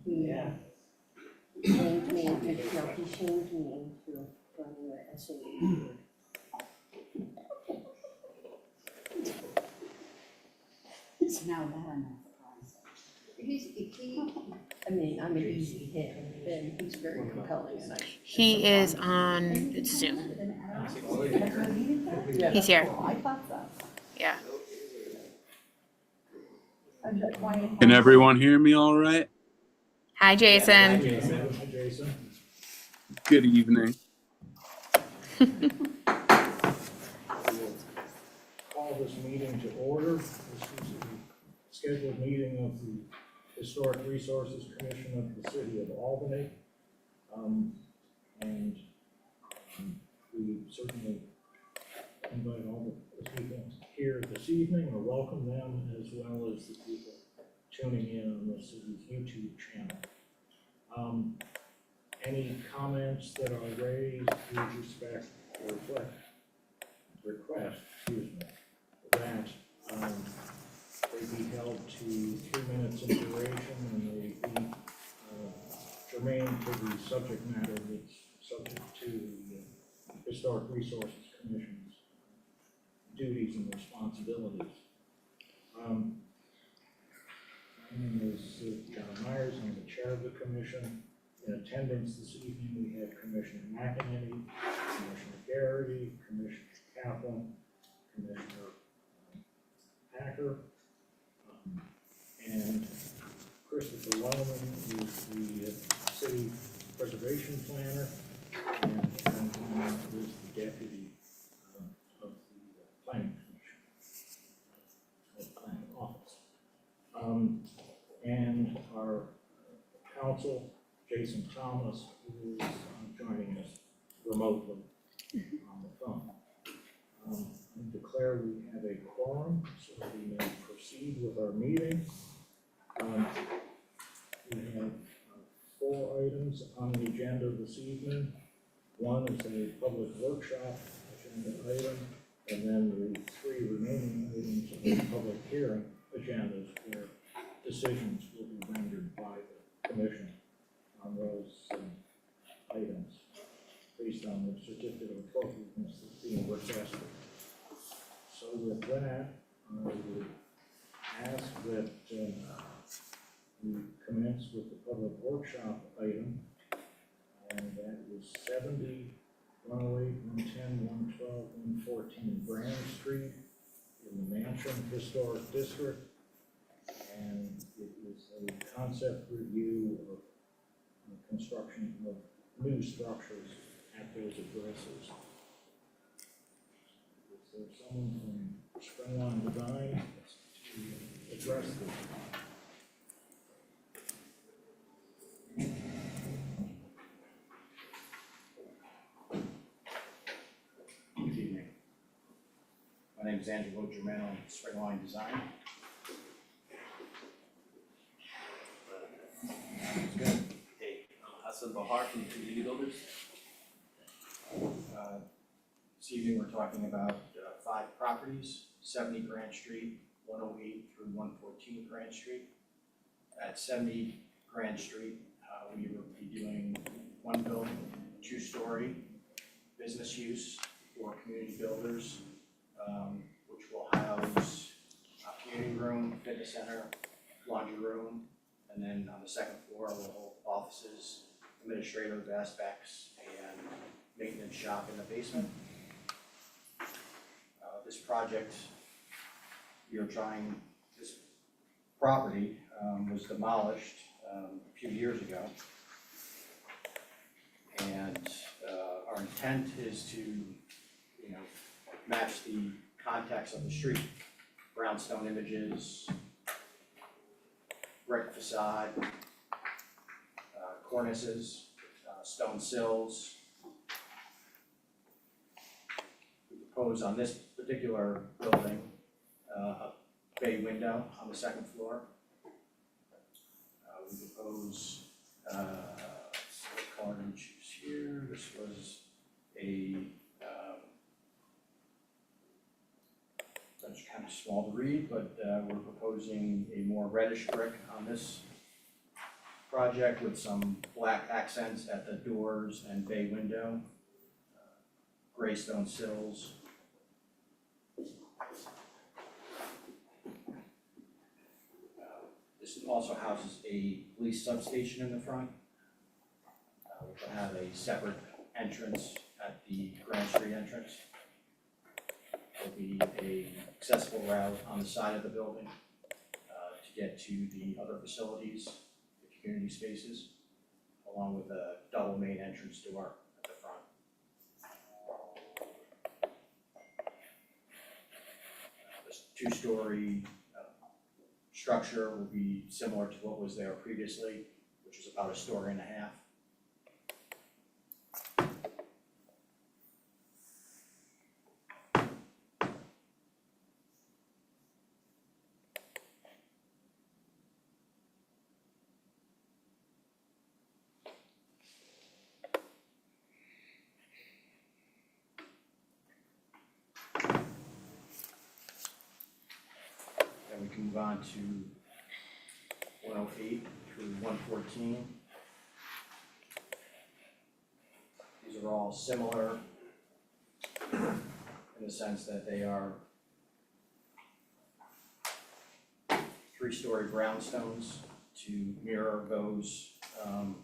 Yeah. He changed me into running the SAU. Now that I'm not surprised. I'm an easy hit, and he's very compelling, and He is on Zoom. He's here. I thought so. Yeah. Can everyone hear me all right? Hi, Jason. Hi, Jason. Good evening. We'll call this meeting to order. This is a scheduled meeting of the Historic Resources Commission of the City of Albany. And we certainly invite all the people here this evening, or welcome them, as well as the people tuning in on the city's YouTube channel. Any comments that are raised with respect or request, that they be held to 3 minutes in duration, and they be germane to the subject matter that's subject to the Historic Resources Commission's duties and responsibilities. My name is John Myers. I'm the chair of the commission. In attendance this evening, we have Commissioner McEnany, Commissioner Garrity, Commissioner Kaplan, Commissioner Packer, and Christopher Wellman is the city preservation planner, and Aaron Klein is the deputy of the planning commission, of the planning office. And our counsel, Jason Thomas, who is joining us remotely on the phone. I declare we have a quorum, so we may proceed with our meeting. We have 4 items on the agenda this evening. One is a public workshop agenda item, and then the 3 remaining items of the public hearing agendas where decisions will be rendered by the commission on those items based on the certificate of appropriateness that's being requested. So with that, I would ask that we commence with the public workshop item, and that is 70, 108, 110, 112, 114 Grand Street in the Mansion Historic District, and it is a concept review of construction of new structures at those addresses. Is there someone from Springline Design to address this? Good evening. My name is Angelo Germano, Springline Design. Good. Hey, I'm Hassan Bahar from Community Builders. This evening we're talking about 5 properties, 70 Grand Street, 108 through 114 Grand Street. At 70 Grand Street, we will be doing 1 building, 2-story, business use for community builders, which will house a community room, fitness center, laundry room, and then on the 2nd floor we'll hold offices, administrative aspects, and maintenance shop in the basement. This project, this property was demolished a few years ago. And our intent is to, match the context of the street. Brownstone images, brick facade, cornices, stone sills. We propose on this particular building a bay window on the 2nd floor. We propose, what color did we choose here? This was a it's kind of small to read, but we're proposing a more reddish brick on this project with some black accents at the doors and bay window, gray stone sills. This also houses a police substation in the front. Which will have a separate entrance at the Grand Street entrance. There'll be a accessible route on the side of the building to get to the other facilities, the community spaces, along with a double main entrance door at the front. This two-story structure will be similar to what was there previously, which was about a story and a half. Then we can move on to 108 through 114. These are all similar in the sense that they are three-story brownstones to mirror those on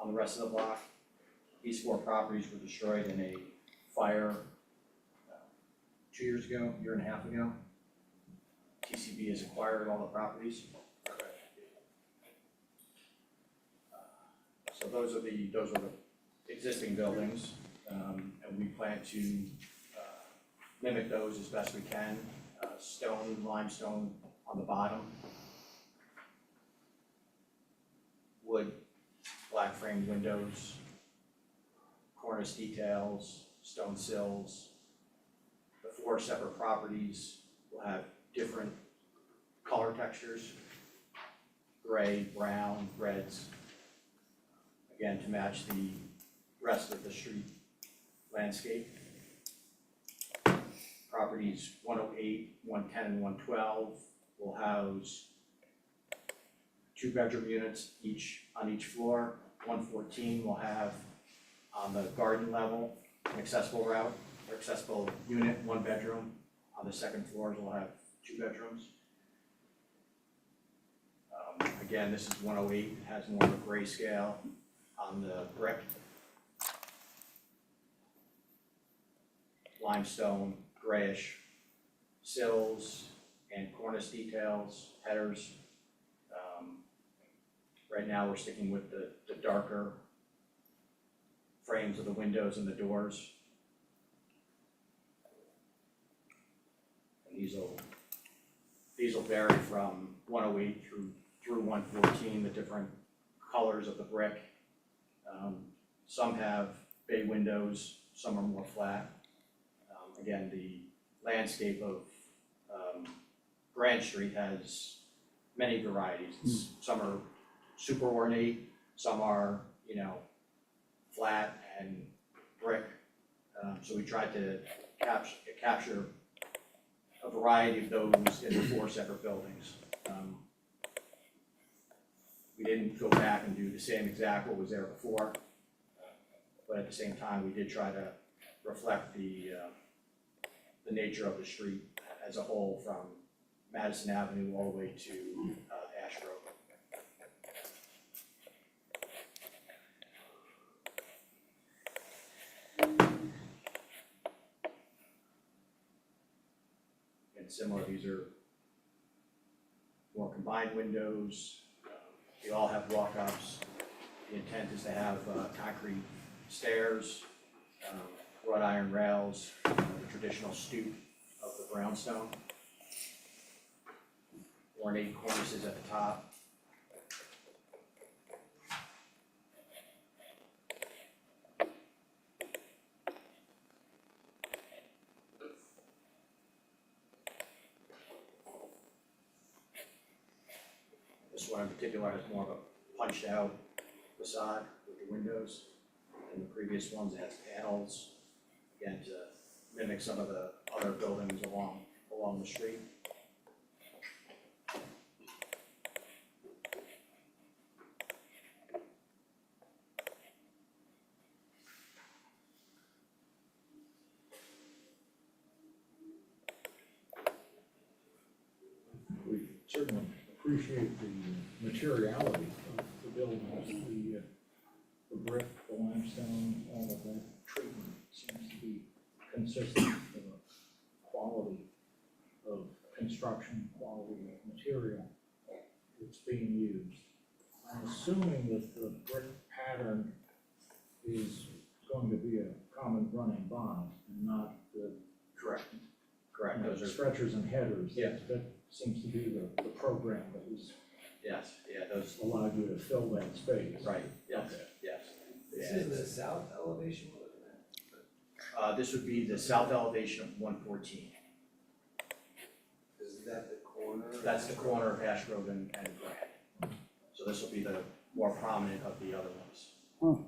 the rest of the block. These four properties were destroyed in a fire 2 years ago, year and a half ago. TCB has acquired all the properties. So those are the existing buildings, and we plan to mimic those as best we can. Stone, limestone on the bottom. Wood, black framed windows, cornice details, stone sills. The four separate properties will have different color textures, gray, brown, reds, again, to match the rest of the street landscape. Properties 108, 110, and 112 will house two-bedroom units on each floor. 114 will have on the garden level an accessible route, or accessible unit, one bedroom. On the second floors will have two bedrooms. Again, this is 108, it has more of a grayscale on the brick. Limestone, grayish sills and cornice details, headers. Right now, we're sticking with the darker frames of the windows and the doors. And these will vary from 108 through 114, the different colors of the brick. Some have bay windows, some are more flat. Again, the landscape of Grand Street has many varieties. Some are super ornate, some are, flat and brick. So we tried to capture a variety of those in the four separate buildings. We didn't go back and do the same exact what was there before, but at the same time, we did try to reflect the nature of the street as a whole, from Madison Avenue all the way to Ash Road. And similar, these are more combined windows. They all have walk-ups. The intent is to have concrete stairs, wrought iron rails, the traditional stoop of the brownstone, ornate cornices at the top. This one in particular has more of a punched out facade with the windows, and the previous ones has panels, again, to mimic some of the other buildings along along the street. We certainly appreciate the materiality of the buildings, the brick, the limestone, all of that treatment seems to be consistent with the quality of construction, quality of material that's being used. I'm assuming that the brick pattern is going to be a common running bond and not the Correct. Correct, you know, those are, stretchers and headers. Yeah. That seems to be the program that has yes, yeah, those, allowed you to fill that space. right, yes, Okay. yes. This Yeah, is the it's- south elevation we're looking at. This would be the south elevation of 114. Is that the corner? That's the corner of Ash Grove and Grant. So this will be the more prominent of the other ones.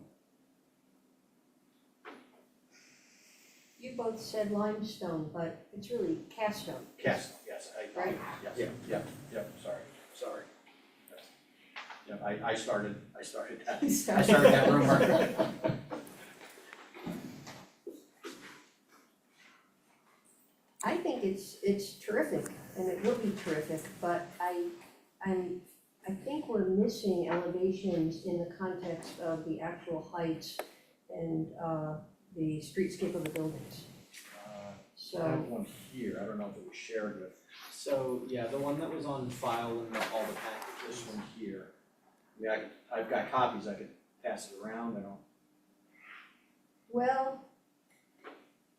You both said limestone, but it's really cast stone. Yes, yes, Right. yes, yep, sorry. Yep, I started that, I started that rumor. I think it's terrific, and it will be terrific, but I think we're missing elevations in the context of the actual heights and, the streetscape of the buildings. I have So, one here, I don't know if it was shared with So, yeah, the one that was on file in all the packages. this one here. Yeah, I've got copies, I could pass it around, I don't. well,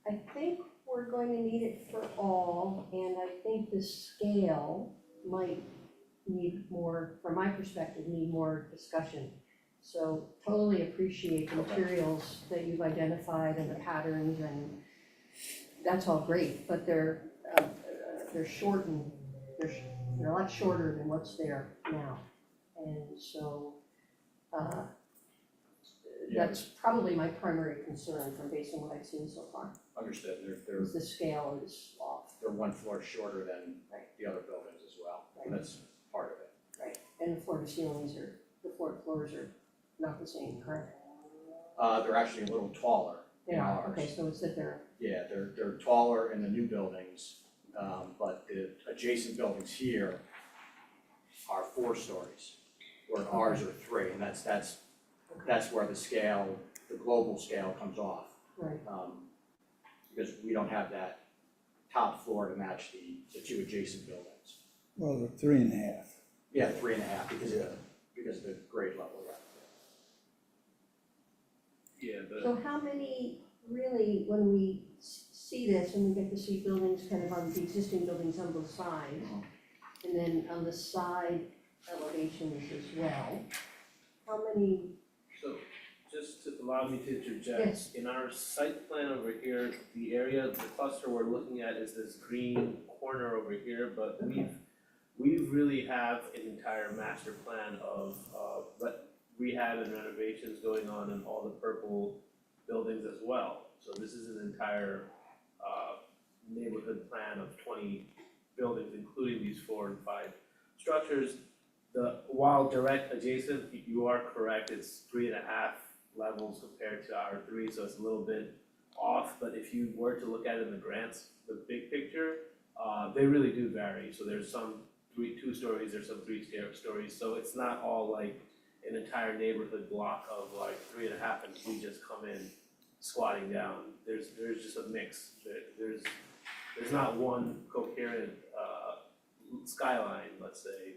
I think we're going to need it for all, and I think the scale might need more, from my perspective, need more discussion. So totally appreciate the materials that you've identified and the patterns, and that's all great, but they're shortened, they're a lot shorter than what's there now. And so, Yeah. that's probably my primary concern from based on what I've seen so far, Understood, is the scale is off. they're one floor shorter than Right. the other buildings as well, Right. that's part of it. Right, and the floor to ceilings are, the floors are not the same, correct? They're actually a little taller They than are, ours. okay, so it's that they're, Yeah, they're taller in the new buildings, but the adjacent buildings here are 4 stories, where ours are 3, and that's where the scale, the global scale comes off. right, Because we don't have that top floor to match the 2 adjacent buildings. Well, they're 3.5. Yeah, 3.5 because of the grade level, yeah. Yeah, so how many, really, when we see this, and we get to see buildings kind of on, the existing buildings on both sides, and then on the side elevations as well, how many, So, just to allow me to interject, Yes. in our site plan over here, the area, the cluster we're looking at is this green corner over here, but Okay. we really have an entire master plan of, rehab and renovations going on in all the purple buildings as well. So this is an entire, neighborhood plan of 20 buildings, including these 4 and 5 structures. While direct adjacent, you are correct, it's 3.5 levels compared to our 3, so it's a little bit off, but if you were to look at it in the grants, the big picture, they really do vary, so there's some 2 stories, there's some 3 stories, so it's not all like an entire neighborhood block of like 3.5 and we just come in squatting down. There's just a mix, there's not one coherent, skyline, let's say,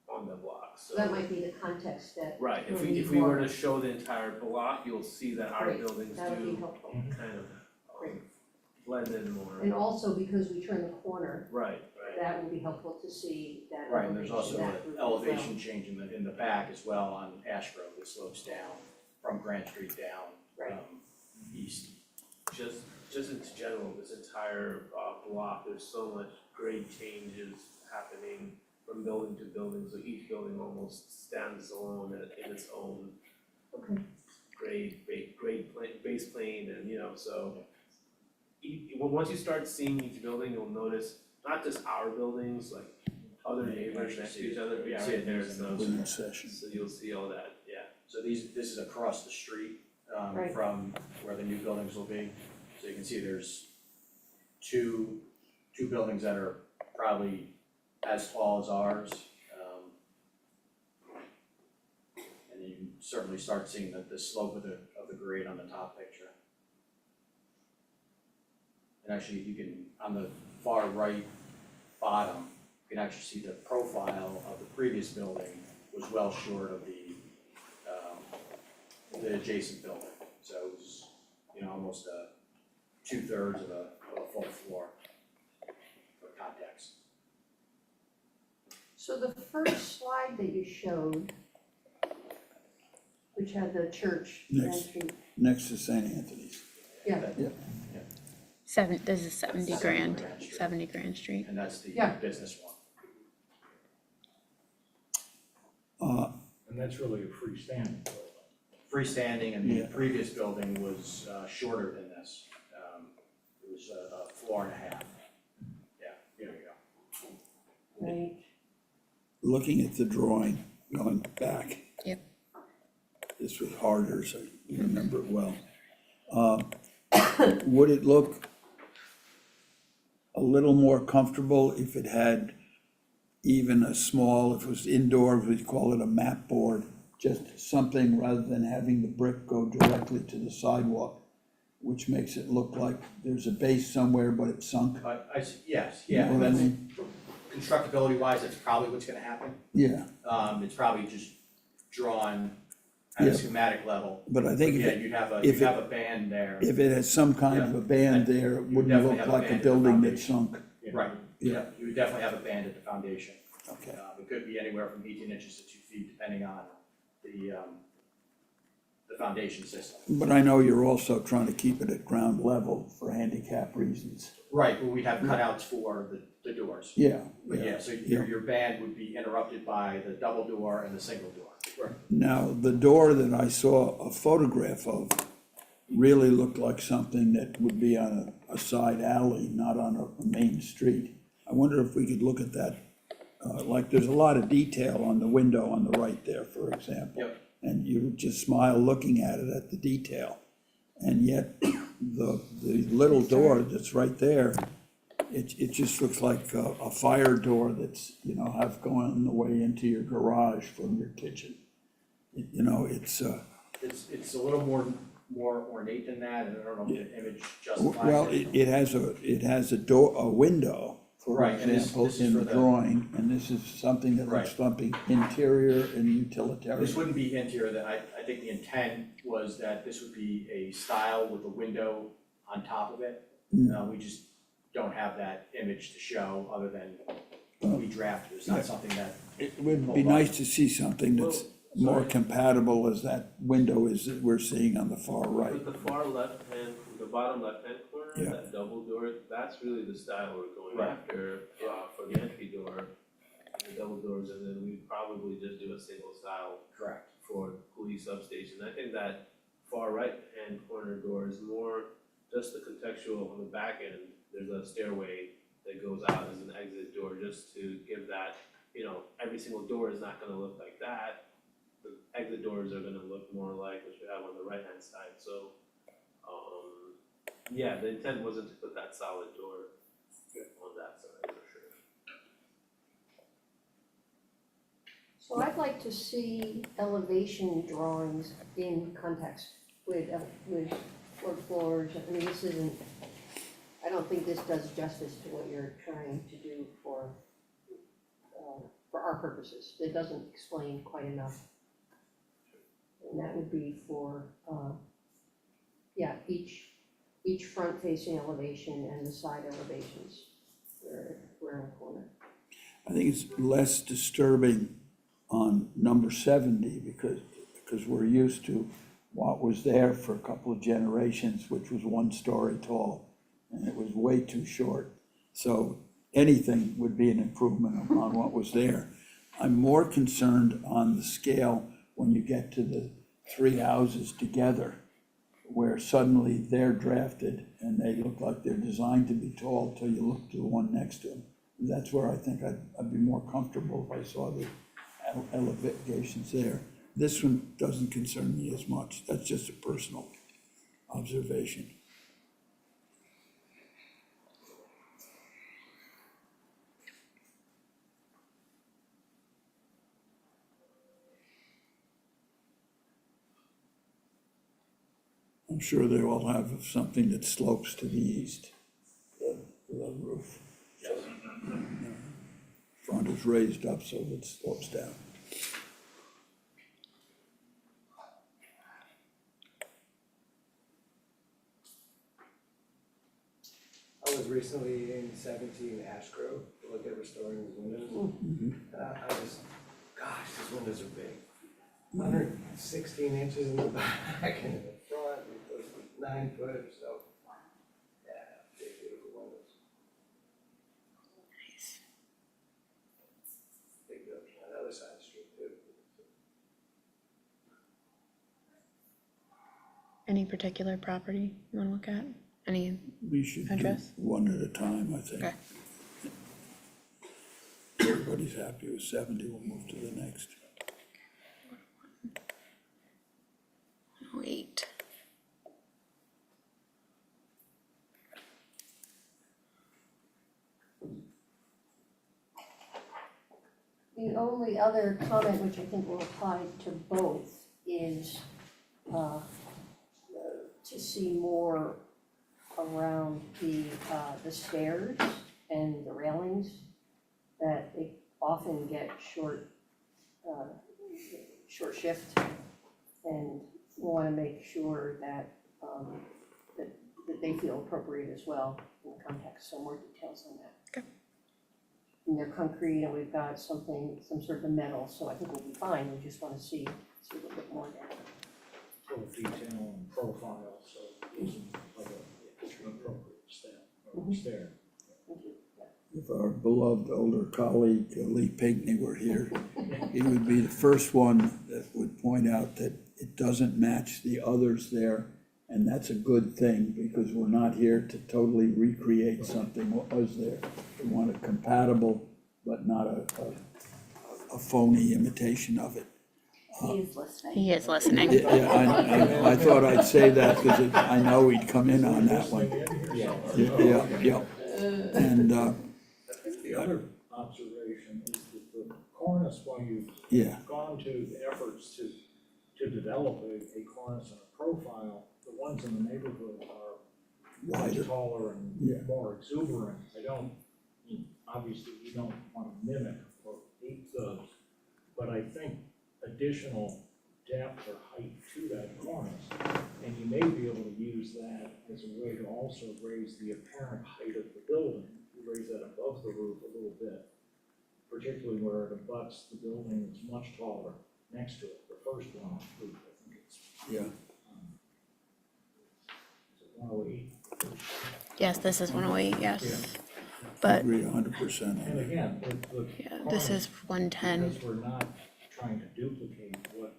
on the block, so. so that might be the context that, Right, if we'll we, need if we were more. to show the entire block, you'll see that our Great, buildings that would be do helpful. kind of Great. blend in more. And also because we turn the corner, Right, that will be helpful to see that Right, and there's elevation, also that an group as well. elevation change in the back as well on Ash Grove that slopes down from Grant Street down, Right. east. just in general, this entire block, there's so much grade changes happening from building to building, so each building almost stands alone in its own Okay, grade plane, base plane, and so once you start seeing each building, you'll notice not just our buildings, like other neighbors next to each other, yeah, See right it there, there's so, We're in session. so you'll see all that, yeah. So this is across the street, Right. from where the new buildings will be. So you can see there's two buildings that are probably as tall as ours. And you can certainly start seeing the slope of the grade on the top picture. And actually, you can, on the far right bottom, you can actually see the profile of the previous building was well short of the adjacent building. So it was, almost 2/3 of a full floor for context. So the first slide that you showed, which had the church Next. entry, Next to St. Anthony's. yeah, This is 70 grand, Street. 70 Grand Street. And that's the Yeah. business one. And that's really a freestanding building. Freestanding, and Yeah. the previous building was shorter than this. It was a floor and a half. Yeah, here we go. right? Looking at the drawing, going back. Yep. This was harder, so you remember it well. Would it look a little more comfortable if it had even a small, if it was indoor, we'd call it a map board, just something rather than having the brick go directly to the sidewalk, which makes it look like there's a base somewhere, but it's sunk? Yes, You know yeah, what I that's, mean? constructability wise, that's probably what's gonna happen. Yeah, It's probably just drawn at Yeah. a schematic level. but I think Yeah, if you'd have if a band there. it has some kind of a band there, it You wouldn't definitely look have a like a band at the building that's foundation. sunk. Right, Yeah. yeah, you would definitely have a band at the foundation. Okay. It could be anywhere from 18 inches to 2 feet, depending on the foundation system. But I know you're also trying to keep it at ground level for handicap reasons. Right, but we'd have cutouts for the doors. Yeah, But yeah. yeah, so yeah. your band would be interrupted by the double door and the single door. Right. Now, the door that I saw a photograph of really looked like something that would be on a side alley, not on a main street. I wonder if we could look at that, like there's a lot of detail on the window on the right there, for example. Yep. And you would just smile looking at it, at the detail. And yet, the little door that's right there, it just looks like a fire door that's, have going the way into your garage from your kitchen. It's, It's a little more ornate than that, and I don't know if the image justifies well, it. it has a window, for Right, and this example, is in for the the- drawing, and this is something that looks Right. something interior and utilitarian. This wouldn't be interior, that I think the intent was that this would be a style with a window on top of it. We just don't have that image to show, other than we drafted, it's not something that, It would be nice to see something that's more compatible as that window is that we're seeing on the far right. With the far left hand, the bottom left hand corner, Yeah. that double door, that's really the style we're going Right. after, for the entry door. The double doors, and then we'd probably just do a single style correct. for police substation. I think that far right hand corner door is more just the contextual on the back end. There's a stairway that goes out as an exit door, just to give that, every single door is not gonna look like that. The exit doors are gonna look more like what you have on the right hand side, so, yeah, the intent wasn't to put that solid door on that side, for sure. So I'd like to see elevation drawings in context with floors. I mean, this isn't, I don't think this does justice to what you're trying to do for our purposes. It doesn't explain quite enough. And that would be for, each front facing elevation and the side elevations, where in the corner. I think it's less disturbing on number 70 because we're used to what was there for a couple of generations, which was 1 story tall, and it was way too short. So anything would be an improvement on what was there. I'm more concerned on the scale when you get to the 3 houses together, where suddenly they're drafted and they look like they're designed to be tall till you look to the one next to them. that's where I think I'd be more comfortable if I saw the elevations there. This one doesn't concern me as much, that's just a personal observation. I'm sure they all have something that slopes to the east, the roof. Front is raised up so it slopes down. I was recently in 17 Ash Grove to look at restoring these windows. I just, gosh, these windows are big. 116 inches in the back and in the front, and it was 9 foot or so. Yeah, big, beautiful windows. Big building on the other side of the street too. Any particular property you wanna look at? Any, We should do Address? one at a time, I think. Okay. Everybody's happy with 70, we'll move to the next. 108. The only other comment, which I think will apply to both, is to see more around the stairs and the railings, that they often get short shift. And we wanna make sure that, that they feel appropriate as well in the context, so more details on that. Okay. And they're concrete, and we've got some sort of a metal, so I think we'll be fine, we just wanna see a little bit more there. Full detail and profile, so it isn't like an appropriate step or stair. Thank you. If our beloved older colleague Lee Pinckney were here, he would be the first one that would point out that it doesn't match the others there. And that's a good thing, because we're not here to totally recreate something what was there. We want a compatible, but not a phony imitation of it. He is listening. He is listening. Yeah, I thought I'd say that because I know he'd come in on that one. Yeah. And, The other observation is that the cornice, while you've yeah, gone to the efforts to develop a cornice and a profile, the ones in the neighborhood are much wider. taller Yeah. and more exuberant. Obviously, you don't want to mimic or ape those, but I think additional depth or height to that cornice, and you may be able to use that as a way to also raise the apparent height of the building. You raise that above the roof a little bit, particularly where it abuts the building that's much taller next to it, the first one, I think it's, Yeah. it's a 108. Yes, this is 108, yes. Yeah. But, Agree 100% on And that. again, the yeah, this is 110. because we're not trying to duplicate what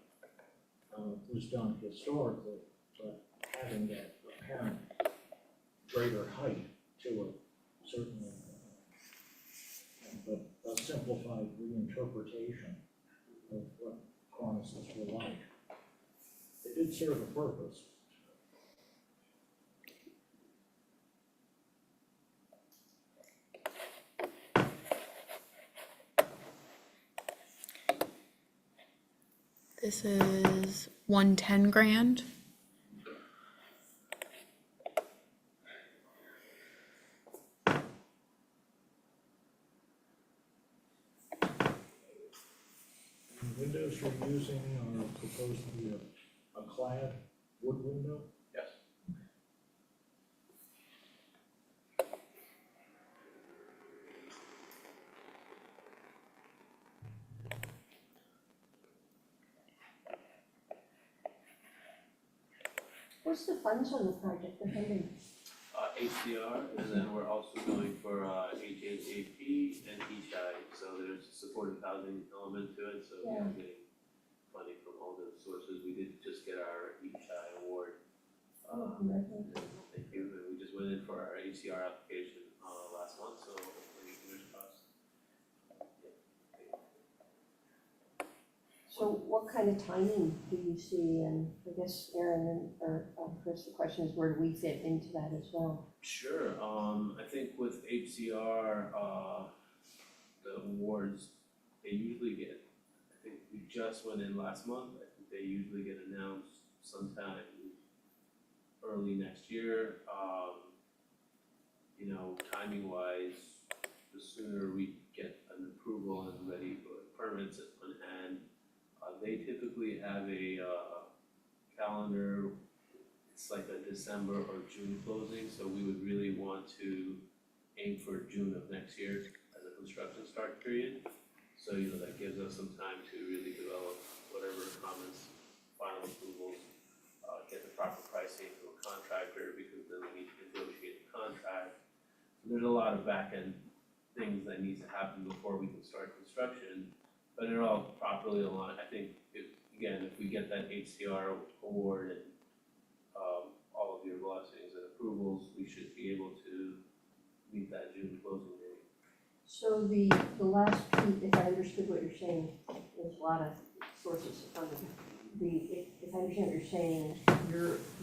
was done historically, but having that apparent greater height to it, certainly, but a simplified reinterpretation of what cornices were like. They did serve a purpose. This is 110 grand. The windows you're using are proposed to be a clad wood window? Yes. What's the funds on the project, the funding? HCR, and then we're also going for HHAP and ESHI, so there's a supportive housing element to it, so we're getting money from all those sources. We did just get our ESHI award. Congratulations. Thank you, and we just went in for our HCR application last month, so hopefully fingers crossed. So what kind of timing do you see, and I guess Aaron or Chris, the question is, where do we fit into that as well? Sure, I think with HCR, the awards, they usually get, I think we just went in last month, I think they usually get announced sometime early next year. You know, timing wise, the sooner we get an approval and ready for permits on hand, they typically have a, calendar. It's like a December or June closing, so we would really want to aim for June of next year as a construction start period. So, you know, that gives us some time to really develop whatever comments, final approvals, get the proper pricing to a contractor, because then we need to negotiate the contract. There's a lot of back-end things that needs to happen before we can start construction, but it all properly aligned. I think if we get that HCR award and all of your blessings and approvals, we should be able to meet that June closing date. So the last piece, if I understood what you're saying, there's a lot of sources of funding. If I understand what you're saying,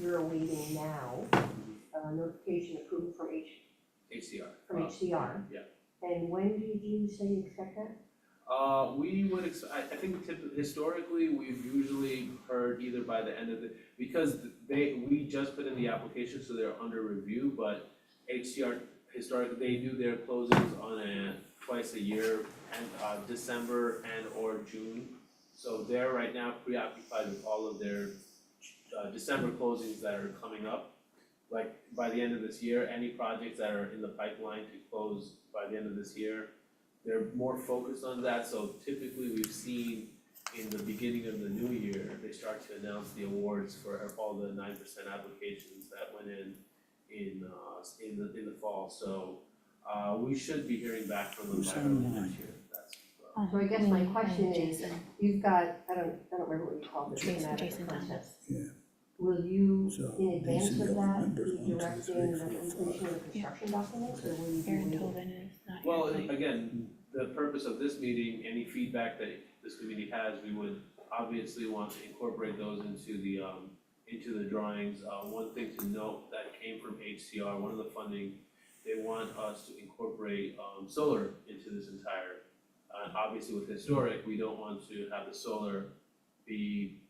you're awaiting now notification approval from HCR. HCR. Yeah. And when did you say you expect that? We would, I think historically, we've usually heard either by the end of the, because we just put in the application, so they're under review, but HCR, historically, they do their closings on twice a year, and December and or June. So they're right now preoccupied with all of their December closings that are coming up. Like, by the end of this year, any projects that are in the pipeline to close by the end of this year, they're more focused on that. So typically, we've seen in the beginning of the new year, they start to announce the awards for all the 9% applications that went in the fall. So we should be hearing back from them by early next year. That's So I guess my question is, you've got, I don't remember what you called it, Jason schematic does. concept. Yeah. Will you, So in advance basically of all the that, numbers, be 1, 2, 3, directing the 4, 5. completion of the construction documents, or will you be Aaron waiting? Tobin is not here Well, tonight. again, the purpose of this meeting, any feedback that this committee has, we would obviously want to incorporate those into the drawings. One thing to note that came from HCR, one of the funding, they want us to incorporate solar into this entire. Obviously with historic, we don't want to have the solar be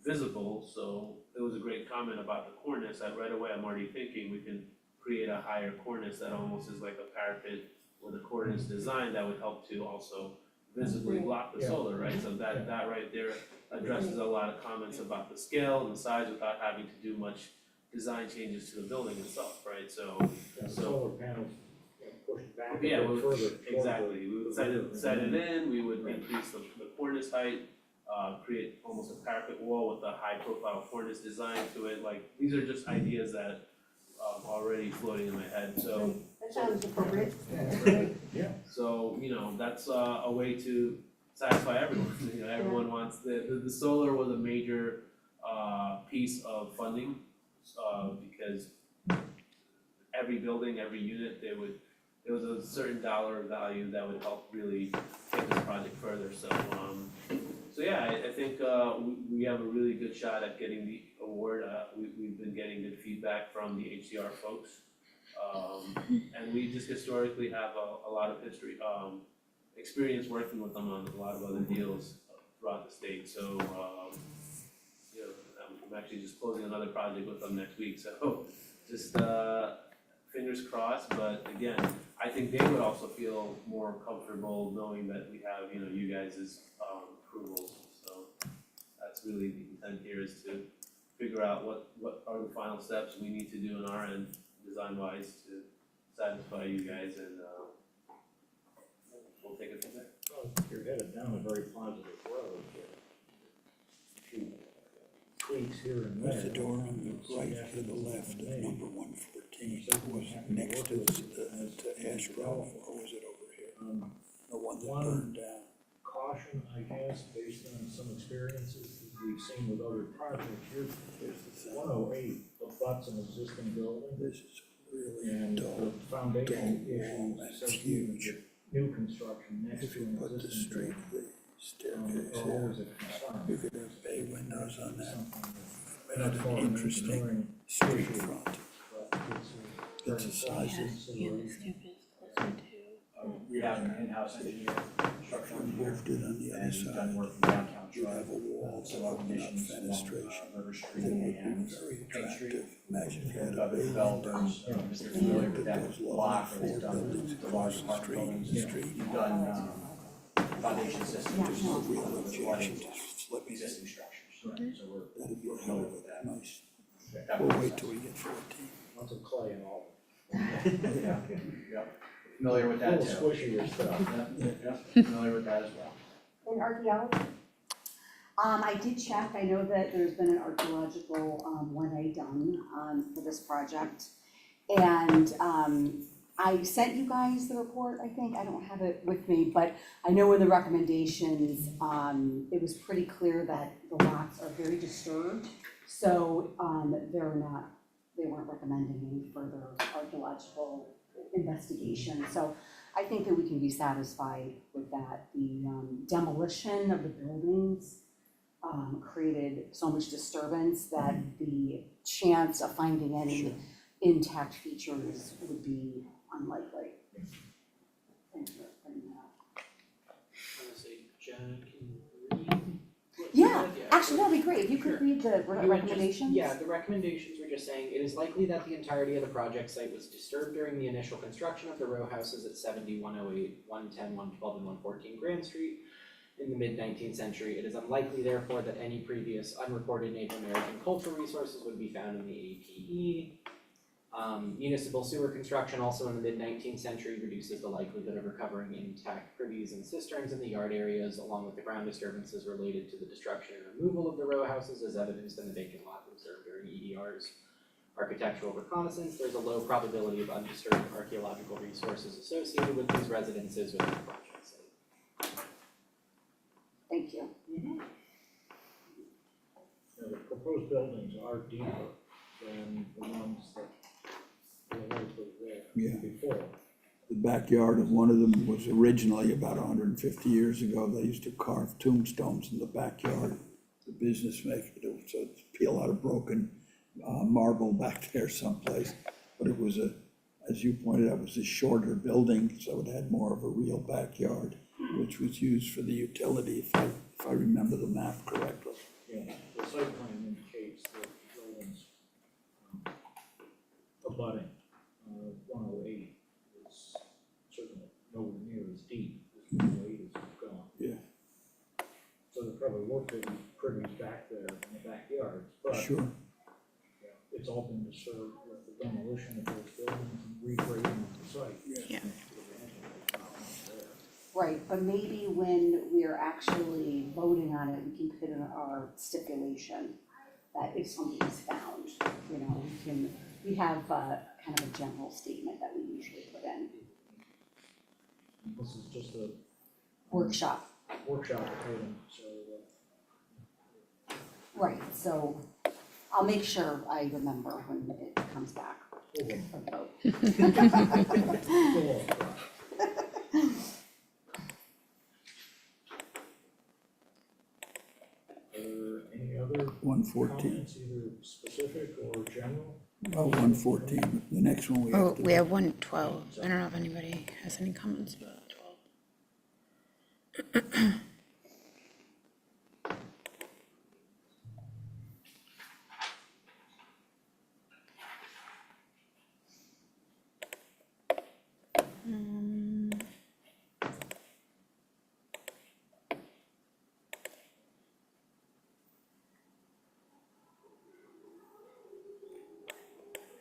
visible, so there was a great comment about the cornice, that right away I'm already thinking we can create a higher cornice that almost is like a parapet with a cornice design that would help to also visibly block the Yeah. solar, right? So that right there addresses a lot of comments about the scale and the size without having to do much design changes to the building itself, right? So, Yeah, solar panels pushed back a yeah, bit we further. would, toward exactly, we would set it in, we would Right. increase the cornice height, create almost a parapet wall with a high profile cornice design to it, like, these are just ideas that already floating in my head, so. That sounds appropriate. That's great. Yeah. So, you know, that's a way to satisfy everyone, you know, everyone wants, the solar was a major piece of funding, because every building, every unit, there was a certain dollar value that would help really take this project further, so, yeah, I think, we have a really good shot at getting the award, we've been getting good feedback from the HCR folks. And we just historically have a lot of history, experience working with them on a lot of other deals throughout the state, so, you know, I'm actually just closing another project with them next week, so just, fingers crossed, but again, I think they would also feel more comfortable knowing that we have, you know, you guys' approvals, so that's really the intent here, is to figure out what are the final steps we need to do on our end, design-wise, to satisfy you guys, and we'll take it from there. Well, you're headed down a very positive road here. A few tweaks here and there. That's the door on the right to the left of number 114, was next to Ashgrove, or was it over here? The one that burned down. Caution, I guess, based on some experiences that we've seen with other projects, here, Here's the thing. 108 abuts an existing building, This is really and the dull, foundation dull wall, issues that's associated huge. with new construction next If to you an put the existing street, building. Staircase, are yeah. always a concern. You could have bay windows on that. Something It that's had more an of an interesting engineering street issue, front. but It's a it's size very of- important consideration. We have an in-house engineer, construction We engineer, moved it on the other and he's done side. work in downtown You'd Troy. have a wall Some blocking up conditions along, fenestration. River Street It would and be very Main Street. attractive. Imagine if you had a Other bay window. developers, if you're familiar with that Those long block where four it's done buildings the across large the apartment street, buildings. the street. You've done, foundation systems. There's no real with objection large to flipping it. existing structures, so we're That'd be a hell familiar of with that. a nice, That we'll makes wait sense. till we get 14. Lots of clay and all. Yeah, yeah, familiar with A that little too. squishier stuff. Yeah, familiar with that as well. And archaeology, I did check, I know that there's been an archaeological, 1A done, for this project. And, I sent you guys the report, I think, I don't have it with me, but I know in the recommendations, it was pretty clear that the lots are very disturbed. So, they weren't recommending any further archaeological investigation, so I think that we can be satisfied with that. The demolition of the buildings created so much disturbance that the chance of finding any intact features would be unlikely. Thanks for bringing that up. Honestly, Jen, can you read? what Yeah, you said? actually, that'd be great, if you could Sure. read the You would just- recommendations. Yeah, the recommendations were just saying, it is likely that the entirety of the project site was disturbed during the initial construction of the row houses at 70, 108, 110, 112, and 114 Grand Street in the mid-19th century. It is unlikely therefore that any previous unrecorded Native American cultural resources would be found in the APE. Municipal sewer construction also in the mid-19th century reduces the likelihood of recovering intact privies and cisterns in the yard areas, along with the ground disturbances related to the destruction and removal of the row houses as evidenced in the vacant lot observed during EDR's architectural reconnaissance. There's a low probability of undisturbed archaeological resources associated with these residences within the project site. Thank you. You know, the proposed buildings are deeper than the ones that were likely Yeah. there before. The backyard of one of them was originally about 150 years ago. They used to carve tombstones in the backyard. The business maker, so peel out a broken marble back there someplace. But it was as you pointed out, it was a shorter building, so it had more of a real backyard, which was used for the utility, if I remember the map correctly. Yeah, the site plan indicates that the buildings abutting 108 is certainly nowhere near as deep as 108 is gone. Yeah. So there probably were privies back there in the backyards, but Sure. it's all been disturbed with the demolition of those buildings and regrading of the site. Yeah. Right, but maybe when we're actually voting on it, we can put in our stipulation that if something is found, we have kind of a general statement that we usually put in. This is just a Workshop, workshop item, so right, so I'll make sure I remember when it comes back we'll go. for vote. Go on. Are there any other 114. comments, either specific or general? Well, 114, the next one we Oh, have to. we have 112. I don't know if anybody has any comments about 12.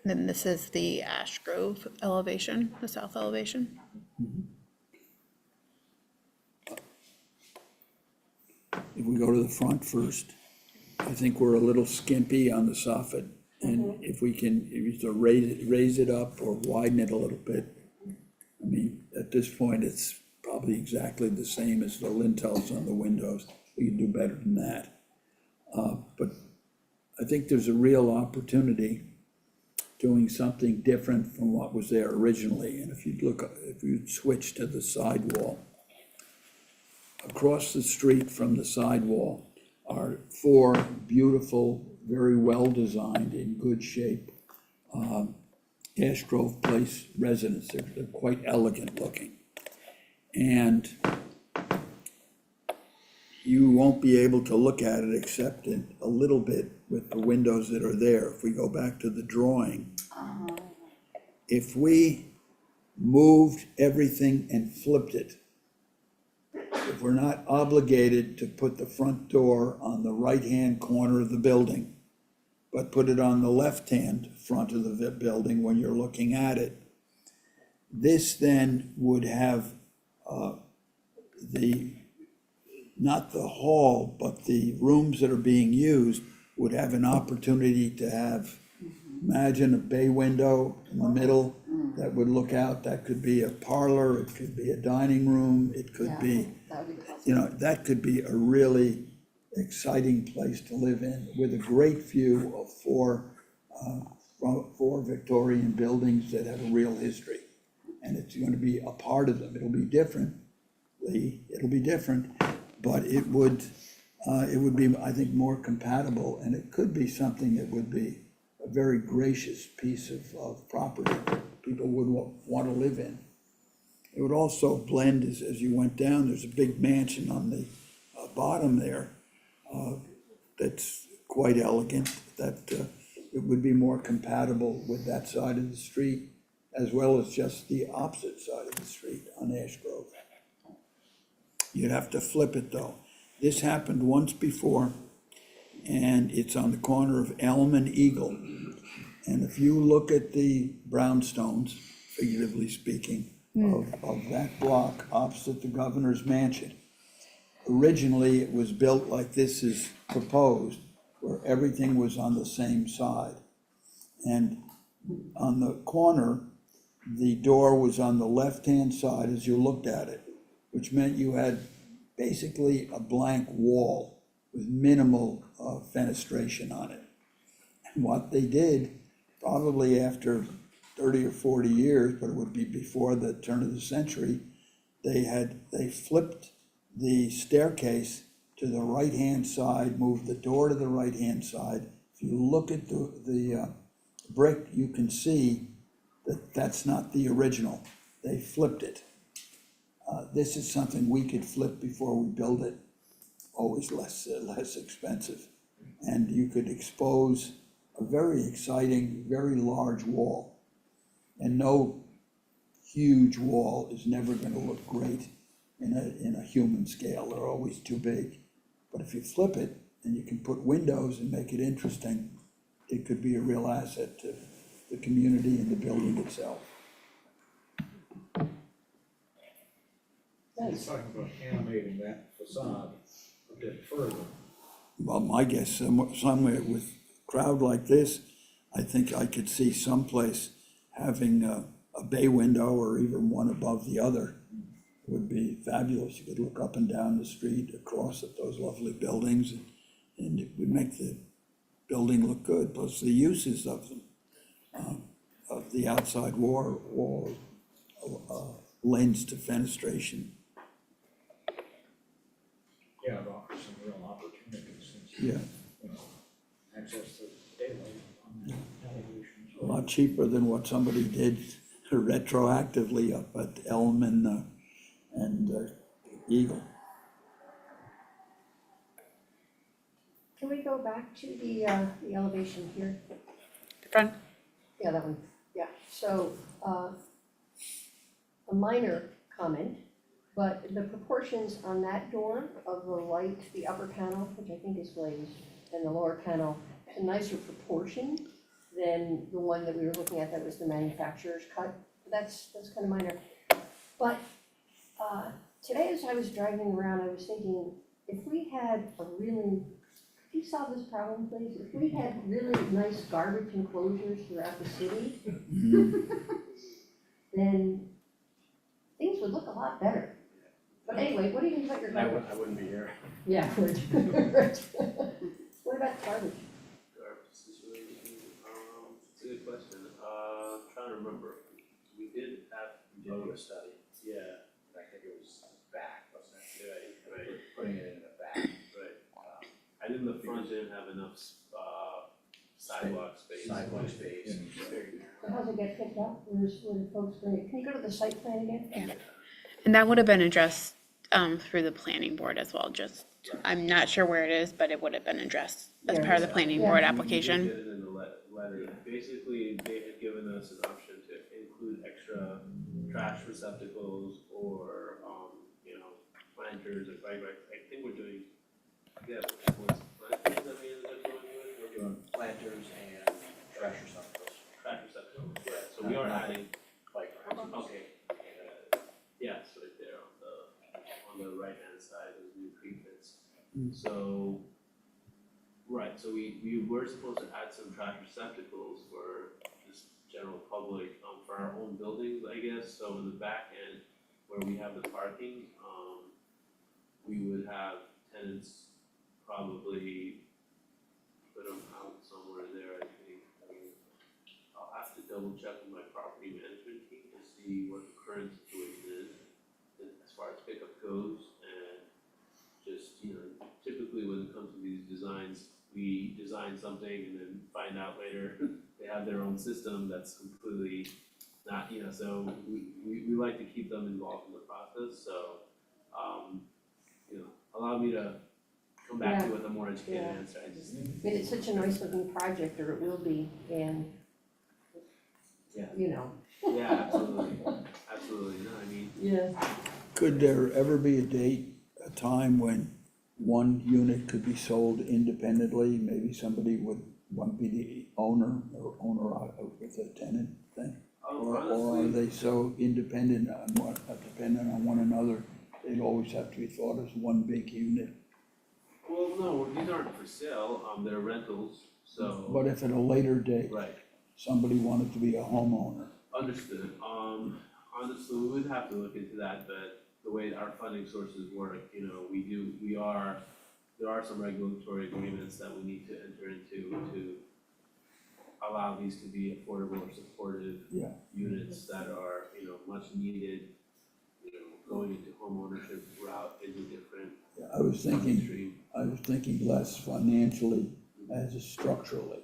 Then this is the Ash Grove elevation, the south elevation. If we go to the front first, I think we're a little skimpy on the soffit. And if we can, either raise it up or widen it a little bit. I mean, at this point, it's probably exactly the same as the lintels on the windows. We can do better than that. But I think there's a real opportunity doing something different from what was there originally. And if you switch to the sidewall, across the street from the sidewall are four beautiful, very well-designed, in good shape, Ash Grove Place residences. They're quite elegant looking. And you won't be able to look at it except in a little bit with the windows that are there. If we go back to the drawing, if we moved everything and flipped it, if we're not obligated to put the front door on the right-hand corner of the building, but put it on the left-hand front of the building when you're looking at it, this then would have not the hall, but the rooms that are being used would have an opportunity to have, imagine a bay window in the middle that would look out. That could be a parlor, it could be a dining room, it could be, That would be possible. you know, that could be a really exciting place to live in with a great view of four Victorian buildings that have a real history. And it's going to be a part of them. It'll be different, but it would be, I think, more compatible, and it could be something that would be a very gracious piece of property people would want to live in. It would also blend as you went down. There's a big mansion on the bottom there that's quite elegant, that it would be more compatible with that side of the street, as well as just the opposite side of the street on Ash Grove. You'd have to flip it, though. This happened once before, and it's on the corner of Elm and Eagle. And if you look at the brownstones, figuratively speaking, of that block opposite the governor's mansion, originally it was built like this is proposed, where everything was on the same side. And on the corner, the door was on the left-hand side as you looked at it, which meant you had basically a blank wall with minimal fenestration on it. And what they did, probably after 30 or 40 years, but it would be before the turn of the century, they flipped the staircase to the right-hand side, moved the door to the right-hand side. If you look at the brick, you can see that that's not the original. They flipped it. This is something we could flip before we build it, always less expensive. And you could expose a very exciting, very large wall. And no huge wall is never gonna look great in a human scale. They're always too big. But if you flip it and you can put windows and make it interesting, it could be a real asset to the community and the building itself. He's talking about animating that facade a bit further. Well, my guess, somewhere with a crowd like this, I think I could see someplace having a bay window or even one above the other would be fabulous. You could look up and down the street across at those lovely buildings, and it would make the building look good, plus the uses of them, of the outside wall lends to fenestration. Yeah, it offers some real opportunities since, Yeah, you know, access to daylight on the elevation. a lot cheaper than what somebody did retroactively up at Elm and Eagle. Can we go back to the elevation here? The front, Yeah, that one, yeah, so, a minor comment, but the proportions on that door of the light, the upper panel, which I think is glazed, and the lower panel, a nicer proportion than the one that we were looking at that was the manufacturer's cut. That's kind of minor. But, today as I was driving around, I was thinking, if we had a really, could you solve this problem, please? If we had really nice garbage enclosures throughout the city, then things would look a lot better. But anyway, what do you think about your garbage? I wouldn't be here. Yeah, right. What about garbage? Garbage is really, it's a good question. Trying to remember. We did have. We did do a study, Yeah, I think it was back, wasn't it? right. front didn't have enough, sidewalk space. Sidewalk space. So how's it get picked up? Where's, where the folks, can you go to the site plan again? And that would have been addressed, through the planning board as well, just, I'm not sure where it is, but it would have been addressed as part of the planning Yeah. board We application. did get it in the letter. Basically, they had given us an option to include extra trash receptacles or, planters or bike racks. I think we're doing, planters that we ended up going with. We're doing planters and trash receptacles. Trash receptacles, yeah, so we are adding, Bike racks. okay. Yes, right there on the right-hand side, those new prefits. So, right, so we were supposed to add some trash receptacles for just general public, for our own buildings, I guess. So in the back end, where we have the parking, we would have tenants probably put them out somewhere there, I think. I'll have to double check with my property management team to see what the current situation is as far as pickup goes. And just, typically when it comes to these designs, we design something and then find out later they have their own system that's completely not, so we like to keep them involved in the process, so, allow me to come back to you with a more educated Yeah. answer, I just. I mean, it's such a nice looking project, or it will be, and, Yeah. Yeah, absolutely, absolutely, no, I mean, Yeah. Could there ever be a date, a time when one unit could be sold independently? Maybe somebody would want to be the owner with a tenant thing? Or are honestly, they so independent dependent on one another, they'd always have to be thought as one big unit? well, no, these aren't for sale, they're rentals, so. But if at a later date, Right, somebody wanted to be a homeowner, understood, honestly, we would have to look into that, but the way our funding sources work, there are some regulatory agreements that we need to enter into to allow these to be affordable or supportive Yeah. units that are, much needed, going into homeownership route is a different I was thinking, stream. less financially as structurally.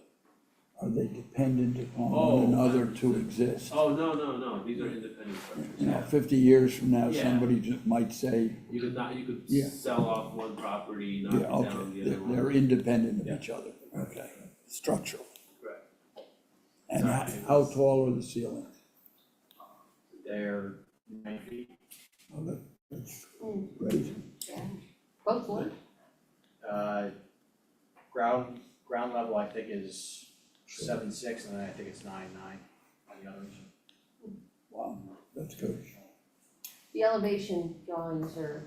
Are they dependent upon Oh, one another to understood. exist? Oh, no, these are independent structures. 50 years from now, Yeah. somebody just might say, You could Yeah. sell off one property, knock yeah, it down okay, the other one. they're independent of Yeah. each other, okay, structural. Right. And Sorry. how tall are the ceilings? They're 9 feet. Oh, that's Mm. great. Both wood? Ground level, I think is 7.6, and then I think it's 9.9 on the others. Wow, that's good. The elevation drawings are,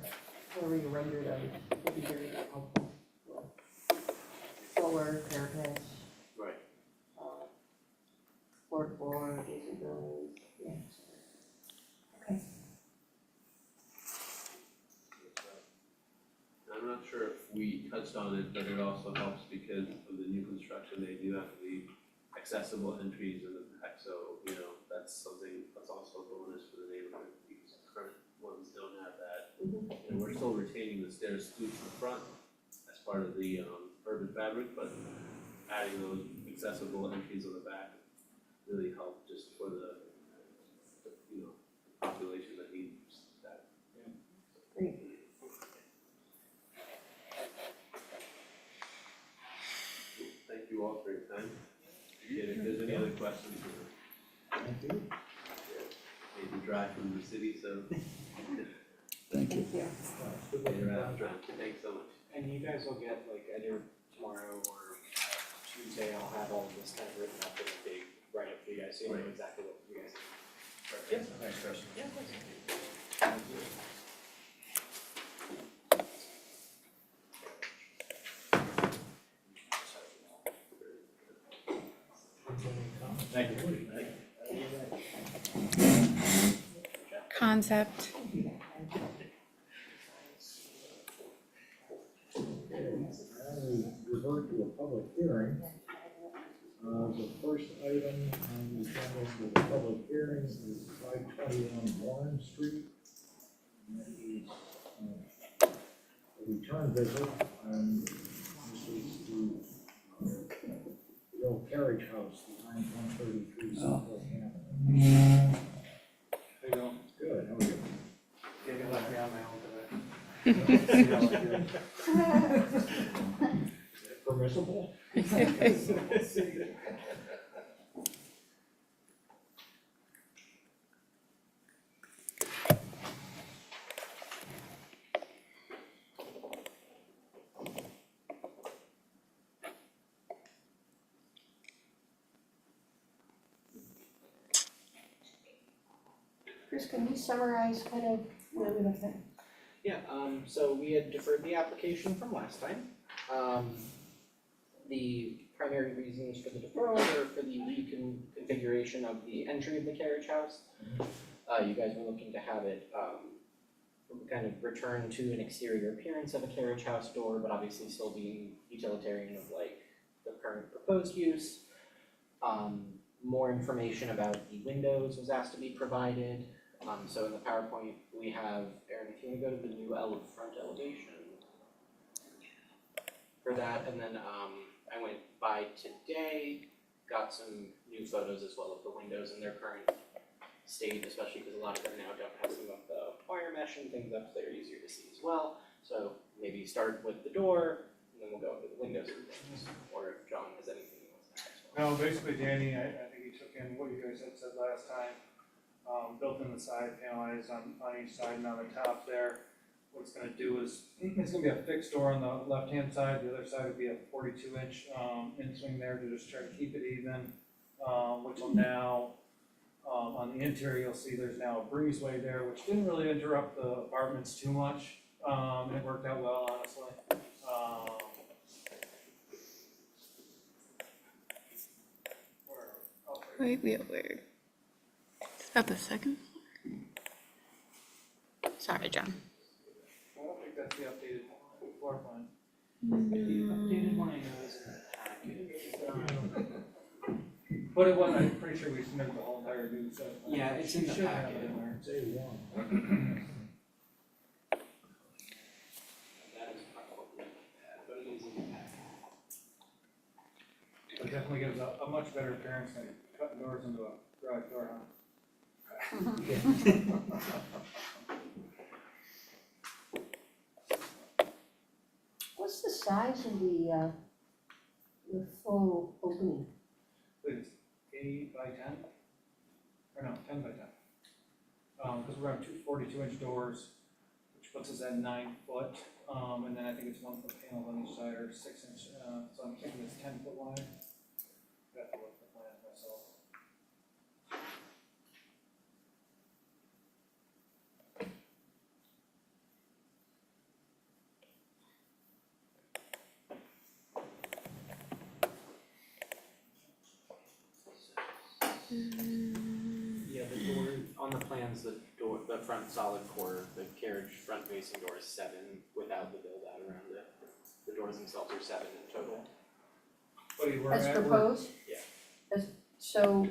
where you render those, would be very helpful. Solar, parapets, Right. floor to floor, adjacent buildings, yeah. Okay. I'm not sure if we touched on it, but it also helps because of the new construction, they do have to be accessible entries in the back, so, that's something, that's also a bonus for the neighborhood, because the current ones don't have that. And we're still retaining the stairs through to the front as part of the, urban fabric, but adding those accessible entries on the back really help just for the population that needs that. Great. Thank you all for your time. If there's any other questions, Thank you. maybe drive from the city, so Thank you. Thank you. Good luck. later out, thanks so much. And you guys will get, like, either tomorrow or Tuesday, I'll have all of this kind of written up in a big write-up for you guys, so you know Right. exactly what you guys. Perfect. Thanks, Chris. Yeah, Thank you. Concept, Okay, now we revert to a public hearing. The first item on the agenda for the public hearing is 521 Warren Street. And that is a return visit, and this is the carriage house behind 133 Oh. South Hampton. There you go. Good, how are you? Getting left me on my own today. See how I do. Permissible? Chris, can you summarize kind of where we left at? Yeah, so we had deferred the application from last time. The primary reasons for the deferral were for the reconfiguration of the entry of the carriage house. You guys were looking to have it, kind of return to an exterior appearance of a carriage house door, but obviously still being utilitarian of like the current proposed use. More information about the windows was asked to be provided. So in the PowerPoint, we have, Aaron, if you wanna go to the new front elevation for that, and then I went by today, got some new photos as well of the windows in their current state, especially because a lot of them now don't have some of the wire mesh and things up, so they're easier to see as well. So maybe start with the door, and then we'll go into the windows and things, or if John has anything he wants to add as well. No, basically Danny, I think he took in what you guys had said last time. Built in the side panelize on each side and on the top there. What it's gonna do is, it's gonna be a fixed door on the left-hand side, the other side would be a 42-inch in-swing there to just try to keep it even. Which will now, on the interior, you'll see there's now a breezeway there, which didn't really interrupt the apartments too much. It worked out well, honestly. Wait, where? Is that the second floor? Sorry, John. I don't think that's the updated floor plan. The updated one I know is in the packet. But it was, I'm pretty sure we submitted the whole entire new set. Yeah, it's in the Should have packet. it in there. Say one. That is probably bad, but it is in the packet. It definitely gives a much better appearance than cutting doors into a garage door, huh? What's the size of the full opening? I believe it's 8 by 10, or no, 10 by 10. Because we're having two 42-inch doors, which puts us at 9 foot, and then I think it's 1 foot panels on each side, or 6 inch, so I'm thinking it's 10 foot wide. Got to look at the plans myself. Yeah, the door, on the plans, the front solid core, the carriage front facing door is 7 without the build out around it. The doors themselves are 7 in total. But we're As at, proposed? Yeah. So,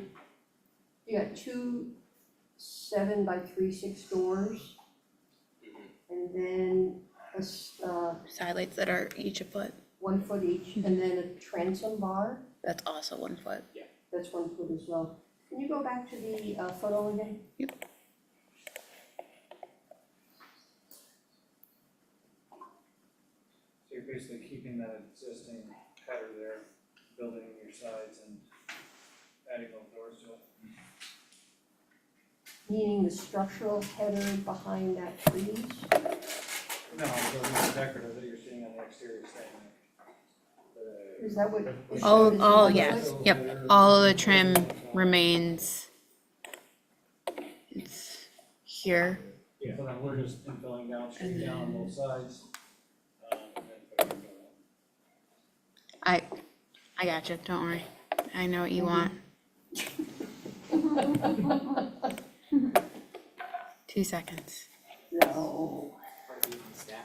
you got two 7 by 3/6 doors, and then Side lights that are each a foot. 1 foot each, and then a transom bar, That's also 1 foot. that's 1 foot as well. Can you go back to the photo again? so you're basically keeping that existing header there, building in your sides and adding those doors to it. Meaning the structural header behind that trees? No, the decorative that you're seeing on the exterior staying there. Is that what? All, yes, yep, all of the trim remains. It's here. Yeah. So then we're just infilling down, straight down on both sides. And then putting it on. I gotcha, don't worry. I know what you want. 2 seconds. No. Part of the staff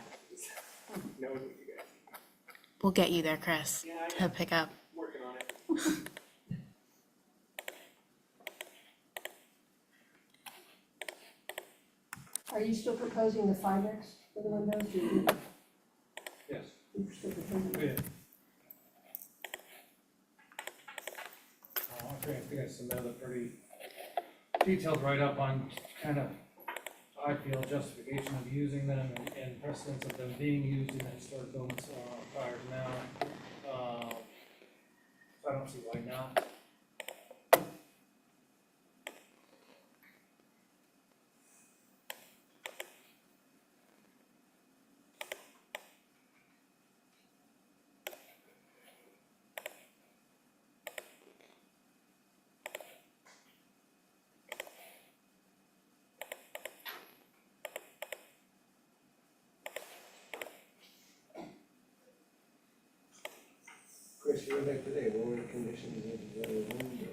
knows what you guys need. We'll get you there, Chris, Yeah, I to know, pick up. working on it. Are you still proposing the 5X for the windows, or Yes, you're still proposing? yeah. think I submitted a pretty detailed write-up on kind of, I feel, justification of using them and precedence of them being used in historic buildings, prior to now. So I don't see why not. Chris, you were there today, what were the conditions of the window?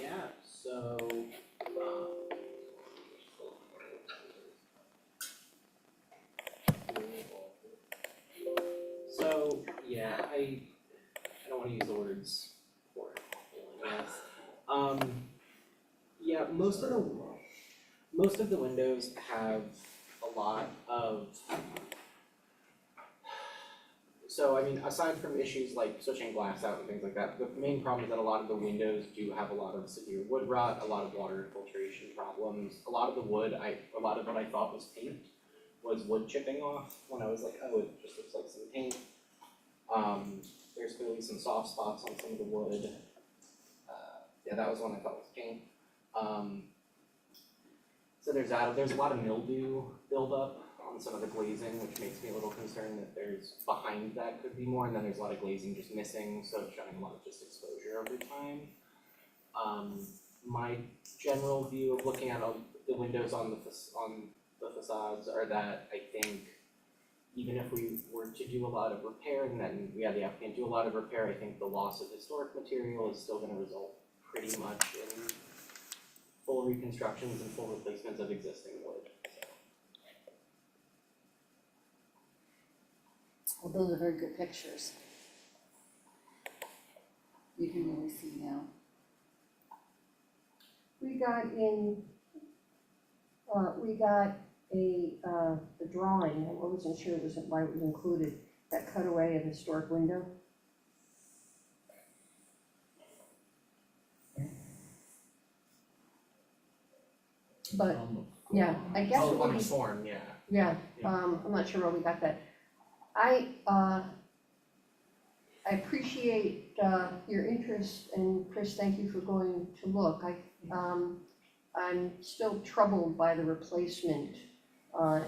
Yeah, so, so, yeah, I don't wanna use the words poor, I guess. Yeah, most of the windows have a lot of, so I mean, aside from issues like switching glass out and things like that, the main problem is that a lot of the windows do have a lot of severe wood rot, a lot of water infiltration problems. A lot of the wood, a lot of what I thought was paint was wood chipping off when I was like, oh, it just looks like some paint. There's clearly some soft spots on some of the wood. Yeah, that was one I thought was paint. So there's that, there's a lot of mildew buildup on some of the glazing, which makes me a little concerned that there's, behind that could be more, and then there's a lot of glazing just missing, so it's showing a lot of just exposure over time. My general view of looking at the windows on the facades are that I think even if we were to do a lot of repair and then we had the applicant do a lot of repair, I think the loss of historic material is still gonna result pretty much in full reconstructions and full replacements of existing wood, so. Well, those are very good pictures. You can really see now. We got a drawing, I wasn't sure why it was included, that cutaway of historic window. But, yeah, I guess Oh, it would on be, the form, yeah. yeah, I'm not sure where we got that. I appreciate, your interest, and Chris, thank you for going to look. I'm still troubled by the replacement, that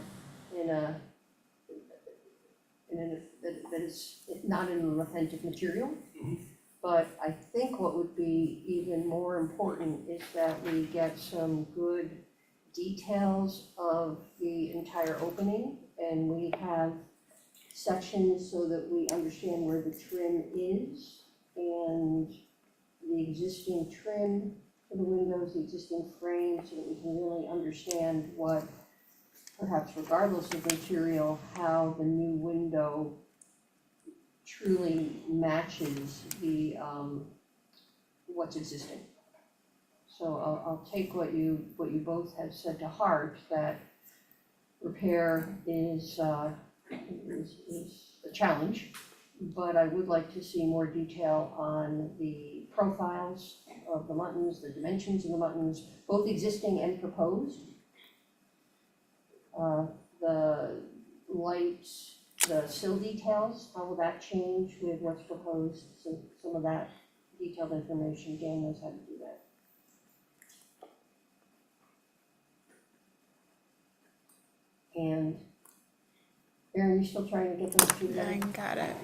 is not in an authentic material. But I think what would be even more important is that we get some good details of the entire opening, and we have sections so that we understand where the trim is, and the existing trim for the windows, the existing frame, so that we can really understand what, perhaps regardless of material, how the new window truly matches the, what's existing. So I'll take what you both have said to heart, that repair is a challenge, but I would like to see more detail on the profiles of the muttons, the dimensions of the muttons, both existing and proposed. The lights, the sill details, how will that change with what's proposed? So some of that detailed information, Dan knows how to do that. And Erin, you still trying to get those two I done? got it.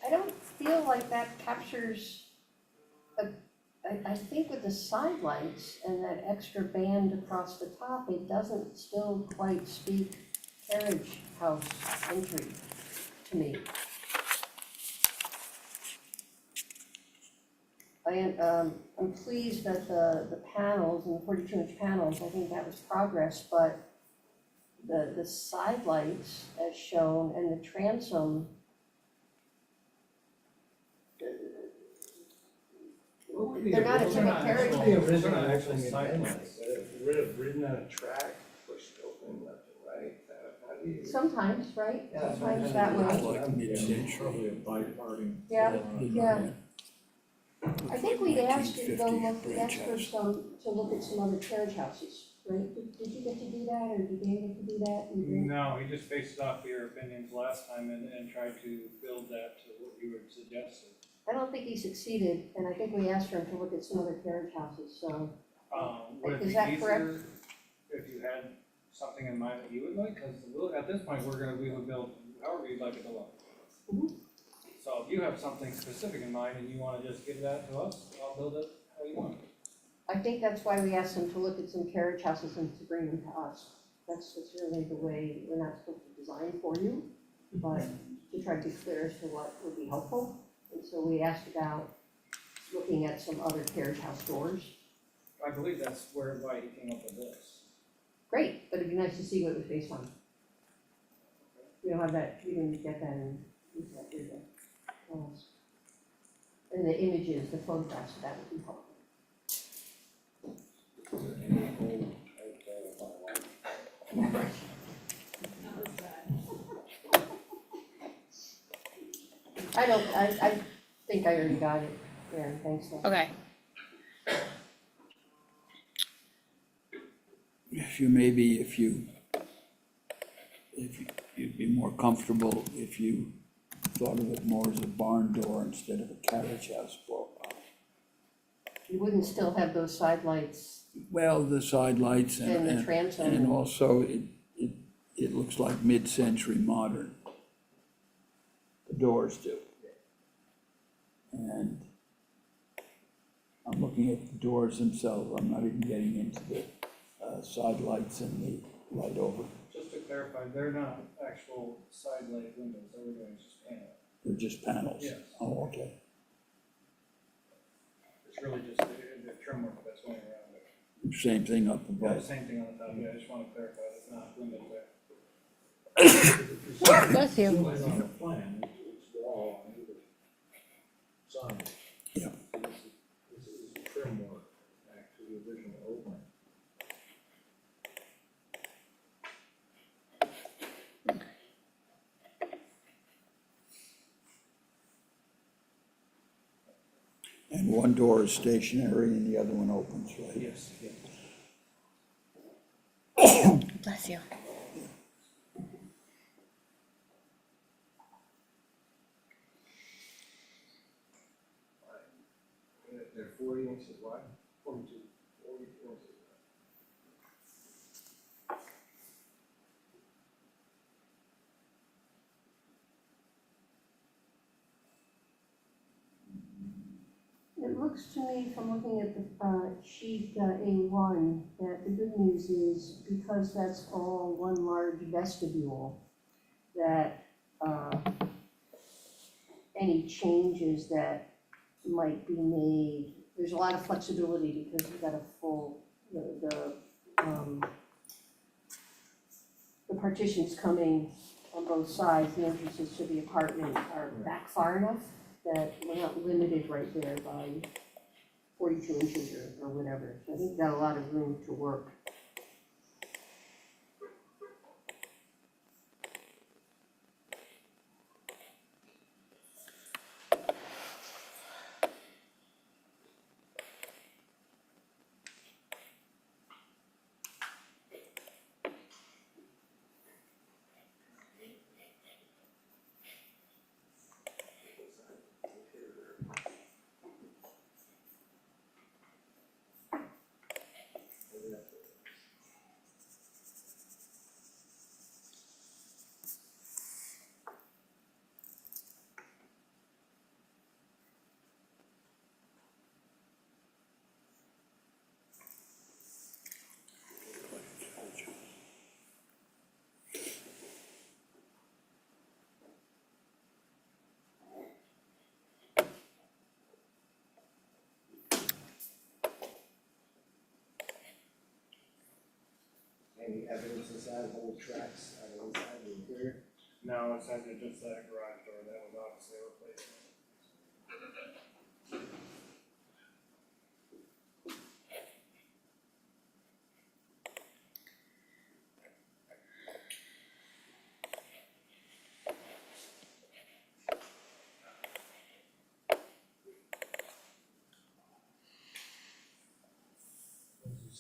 I don't feel like that captures, I think with the side lights and that extra band across the top, it doesn't still quite speak carriage house entry to me. I'm pleased that the panels and the 42-inch panels, I think that was progress, but the side lights as shown and the transom, they're not a typical carriage. The original They're not actually actual side amendments, ridden on a track, pushed open left and right, how do you? Sometimes, right? Yeah, Sometimes that sometimes way. Like mid-century. Probably a biparting. Yeah, yeah. I think we'd asked to go 1950 look, branch ask for house. to look at some other carriage houses, right? Did you get to do that, or did David get to do that? You didn't? No, he just based it off your opinions last time and tried to build that to what you had suggested. I don't think he succeeded, and I think we asked for him to look at some other carriage houses, so. Would it Is be that correct? easier if you had something in mind that you would like? Cause at this point, we would build however you'd like it to look. Mhm. So if you have something specific in mind and you wanna just give that to us, I'll build it how you want. I think that's why we asked him to look at some carriage houses and to bring them to us. That's really the way, we're not supposed to design for you, but to try to be clear as to what would be helpful. And so we asked about looking at some other carriage house doors. I believe that's why he came up with this. Great, but it'd be nice to see what it was based on. We don't have that, we didn't get that in, and the images, the photographs, that would be helpful. I think I already got it, Aaron, thanks. Leslie. Okay, If you'd be more comfortable if you thought of it more as a barn door instead of a carriage house door. You wouldn't still have those side lights Well, the side lights and the transom. and also it looks like mid-century modern. The doors do. And I'm looking at the doors themselves, I'm not even getting into the side lights and the light over. Just to clarify, they're not actual side light windows, everything is just panel. They're just panels? Yes. Oh, okay. It's really just the trim work that's going around it. Same thing up Yeah, above. same thing on the top, yeah, I just wanna clarify, it's not windows there. bless you. Zoom in on the plan, it's wall on either side. Yeah. This is trim work back to the original opening. And one door is stationary and the other one opens, right? Yes, yes. Bless you. They're 40 inches wide. 42. 40 inches. It looks to me, from looking at the sheet A1, that the good news is, because that's all one large vestibule, that any changes that might be made, there's a lot of flexibility because you've got a full, the partitions coming on both sides, the entrances to the apartment are back far enough that we're not limited right there by 42 inches or whatever. So I think we've got a lot of room to work. Any evidence inside, whole tracks on the inside of the interior? No, it's actually just that garage door, that was obviously a replacement.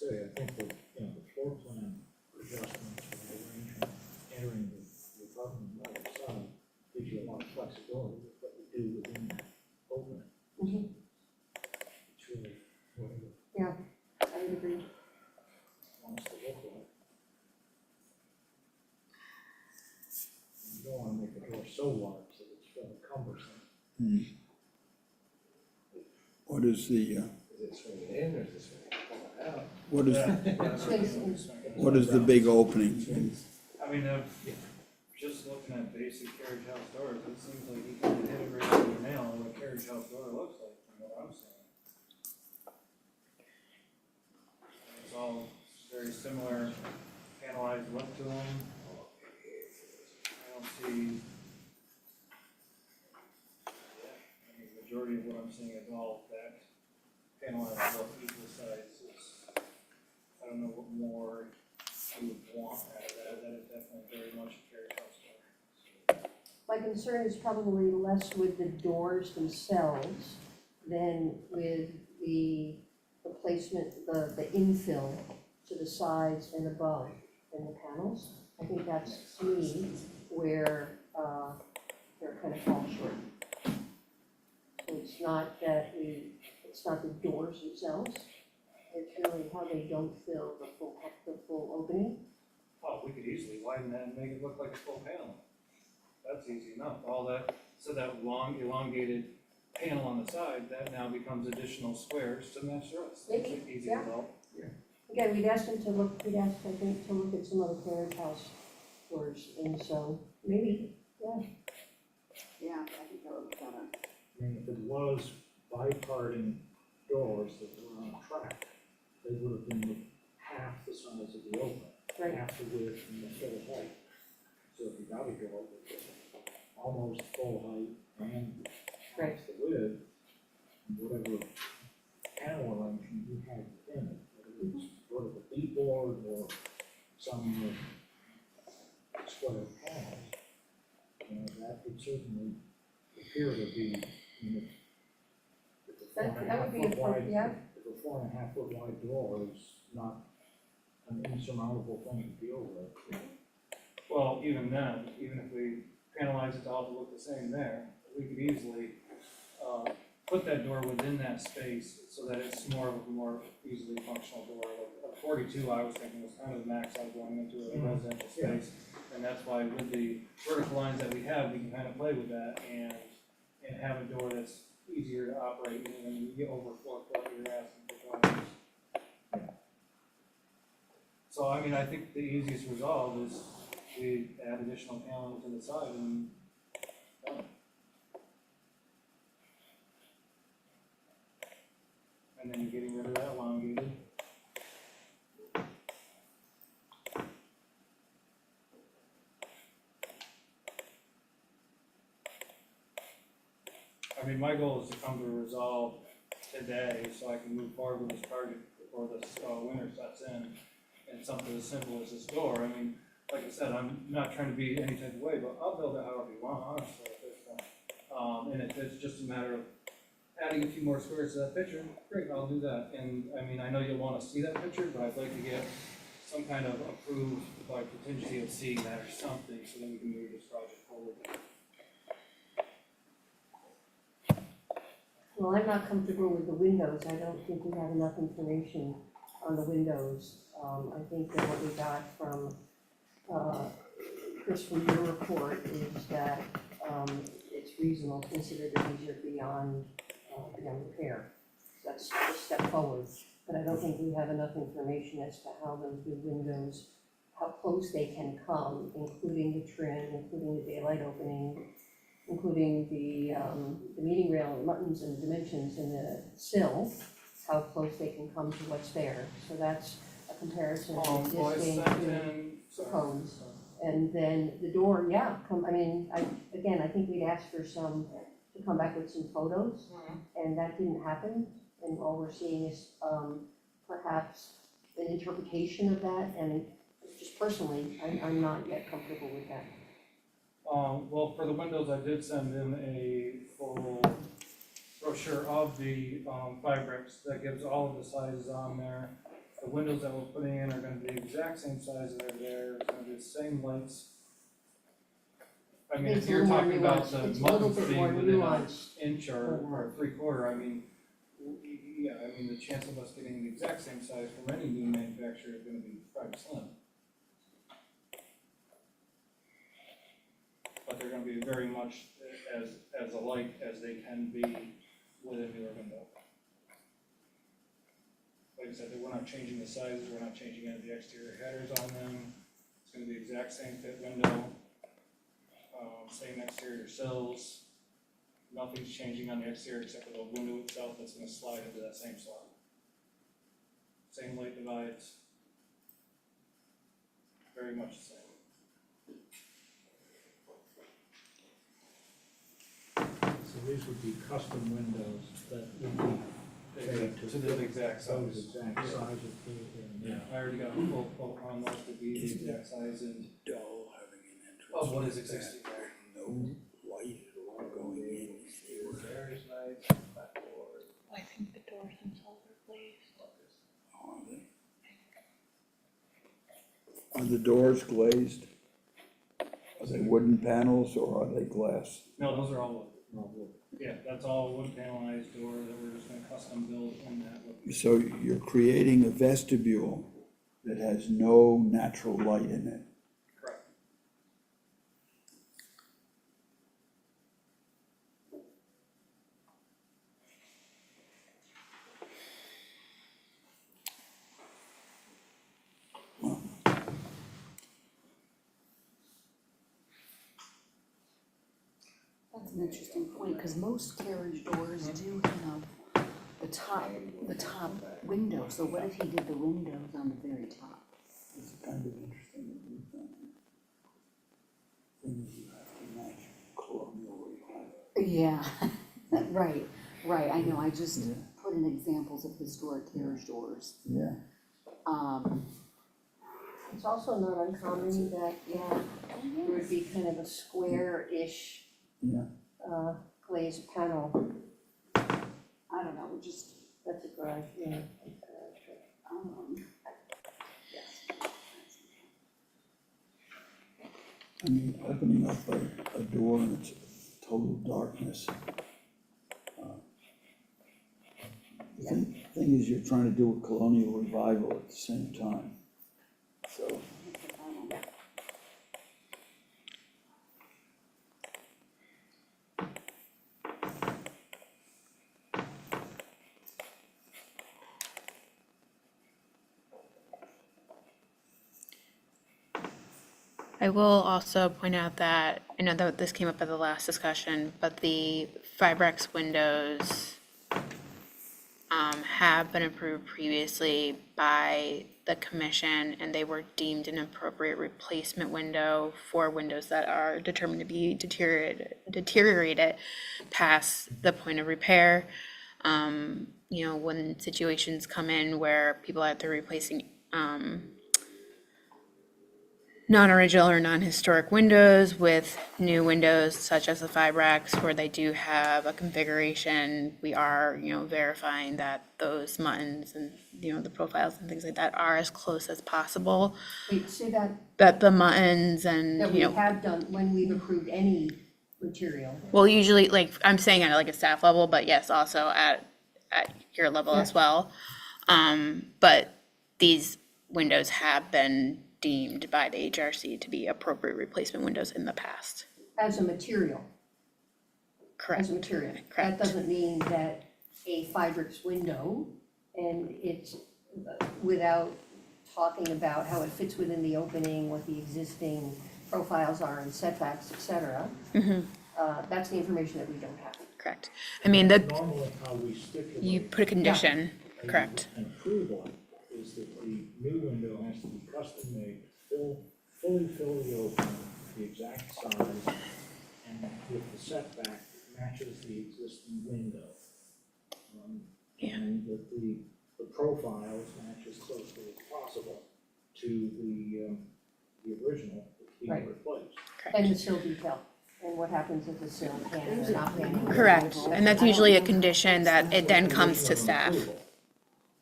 say, I think that, the floor plan adjustments for the arrangement, entering the apartment on the side, gives you a lot of flexibility with what you do within that opening. Mhm. It's really whatever I would agree. it wants to look like. You don't wanna make the door so large that it's really cumbersome. What is the, Is it swinging in or is it swinging out? what is, Swings in. what is the big opening? I mean, just looking at basic carriage house doors, it seems like you can hit it right on the nail on what a carriage house door looks like, from what I'm seeing. It's all very similar, panelized look to them. I don't see. I mean, the majority of what I'm seeing is all that panelized look, equal sizes. I don't know what more you would want out of that, that is definitely very much a carriage house door. My concern is probably less with the doors themselves than with the placement, the infill to the sides and above in the panels. I think that's, to me, where, they're kind of fall short. So it's not that it's not the doors themselves, it's really how they don't fill the full opening. Oh, we could easily widen that and make it look like a full panel. That's easy enough, all that, so that long elongated panel on the side, that now becomes additional squares to match the rest. That's an easy Yeah. result. Again, we'd asked him to look, I think, to look at some other carriage house doors, and so maybe, Yeah, I think that would look better. I mean, if it was biparting doors that were on a track, they would have been half the size of the opening, right, half the width and the full height. So if you got a door that was almost full height and Right. half the width, whatever panel arrangement you had within it, whether it was sort of a beadboard or some square panels, that would certainly appear to be, if a that would be a, 4.5 foot wide, yeah, if a 4.5 foot wide door is not an insurmountable thing to deal with. Well, even then, even if we panelize it to all look the same there, we could easily, put that door within that space so that it's more of a more easily functional door. Like a 42, I was thinking was kind of the max out going into a residential space. And that's why with the vertical lines that we have, we can kind of play with that and have a door that's easier to operate in, and you get over 4 foot, you're asking for doors. So, I mean, I think the easiest resolve is we add additional paneling to the side and done. And then you're getting rid of that elongated. I mean, my goal is to come to a resolve today, so I can move forward with this project before this, winter sets in. And something as simple as this door, I mean, like I said, I'm not trying to be any type of way, but I'll build it however you want, honestly, at this point. And if it's just a matter of adding a few more squares to that picture, great, I'll do that. And, I mean, I know you'll wanna see that picture, but I'd like to get some kind of approved by contingency of seeing that or something, so that we can move this project forward. well, I'm not comfortable with the windows, I don't think we have enough information on the windows. I think that what we got from, Chris, from your report is that, it's reasonable to consider that these are beyond repair. So that's a step forward, but I don't think we have enough information as to how those new windows, how close they can come, including the trim, including the daylight opening, including the meeting rail buttons and dimensions in the sill, how close they can come to what's there. So that's a comparison of Well, I existing sent to in, proposed. And then the door, I think we'd asked for to come back with some photos, and that didn't happen. And all we're seeing is, perhaps an interpretation of that, and just personally, I'm not yet comfortable with that. well, for the windows, I did send in a full brochure of the, fabrics that gives all of the sizes on there, the the windows that we're putting in are gonna be the exact same size that are there, it's gonna be the same lights. I mean, It's if a you're little more talking about nuanced. the It's a little buttons bit being more within an nuanced. inch or 3/4, I mean, yeah, I mean, the chance of us getting the exact same size from any new manufacturer is gonna be probably slim. But they're gonna be very much as alike as they can be with a newer window. Like I said, we're not changing the sizes, we're not changing any of the exterior headers on them. It's gonna be the exact same fit window, same exterior sills. Nothing's changing on the exterior except for the window itself that's gonna slide into that same slot. Same light divides. Very much the same. So these would be custom windows that would be made To the exact those size. exact sizes. Yeah, I already got a full quote on those to be the exact size and Dull having an entrance. of what is like that. existing there. No light at all going in. Very nice, blackboard. I think the doors themselves are glazed. Are they? Are the doors glazed? Are they wooden panels or are they glass? No, those are all wood. Yeah, that's all wood panelized door that we're just gonna custom build in that wood. So you're creating a vestibule that has no natural light in it. Correct. That's an interesting point, because most carriage doors do have the top window, so what if he did the windows on the very top? It's kind of interesting to do that. Thing is, you have to match colonial revival. Yeah, right, I know, I just put in examples of historic carriage doors. Yeah. It's also not uncommon that, there would be kind of a square-ish, Yeah. glazed panel. I don't know, just, That's a garage, yeah. I mean, opening up a door and it's total darkness. The thing is, you're trying to do a colonial revival at the same time. So, I will also point out that, I know that this came up at the last discussion, but the Fibrex windows have been approved previously by the commission, and they were deemed an appropriate replacement window for windows that are determined to be deteriorated past the point of repair. You know, when situations come in where people have to replacing non-original or non-historic windows with new windows such as the Fibrex, where they do have a configuration, we are, you know, verifying that those muttons and, you know, the profiles and things like that are as close as possible. Wait, say that, That the muttons and, that we you know, have done when we've approved any material. well, usually, like, I'm saying at like a staff level, but yes, also at your level as well. But these windows have been deemed by the HRC to be appropriate replacement windows in the past. As a material, Correct. as a material. That Correct. doesn't mean that a Fibrex window, and it's without talking about how it fits within the opening, what the existing profiles are and setbacks, et cetera. That's the information that we don't have. Correct. I mean, the, Normally how we stipulate. you put a condition, correct. An approval is that the new window has to be custom made, fully fill the opening, the exact size, and with the setback matches the existing window. Yeah. And that the profiles match as closely as possible to the original that's being Right. replaced. And the sill detail, and what happens if the sill can or not can. Correct. And that's usually a condition that it then comes to staff.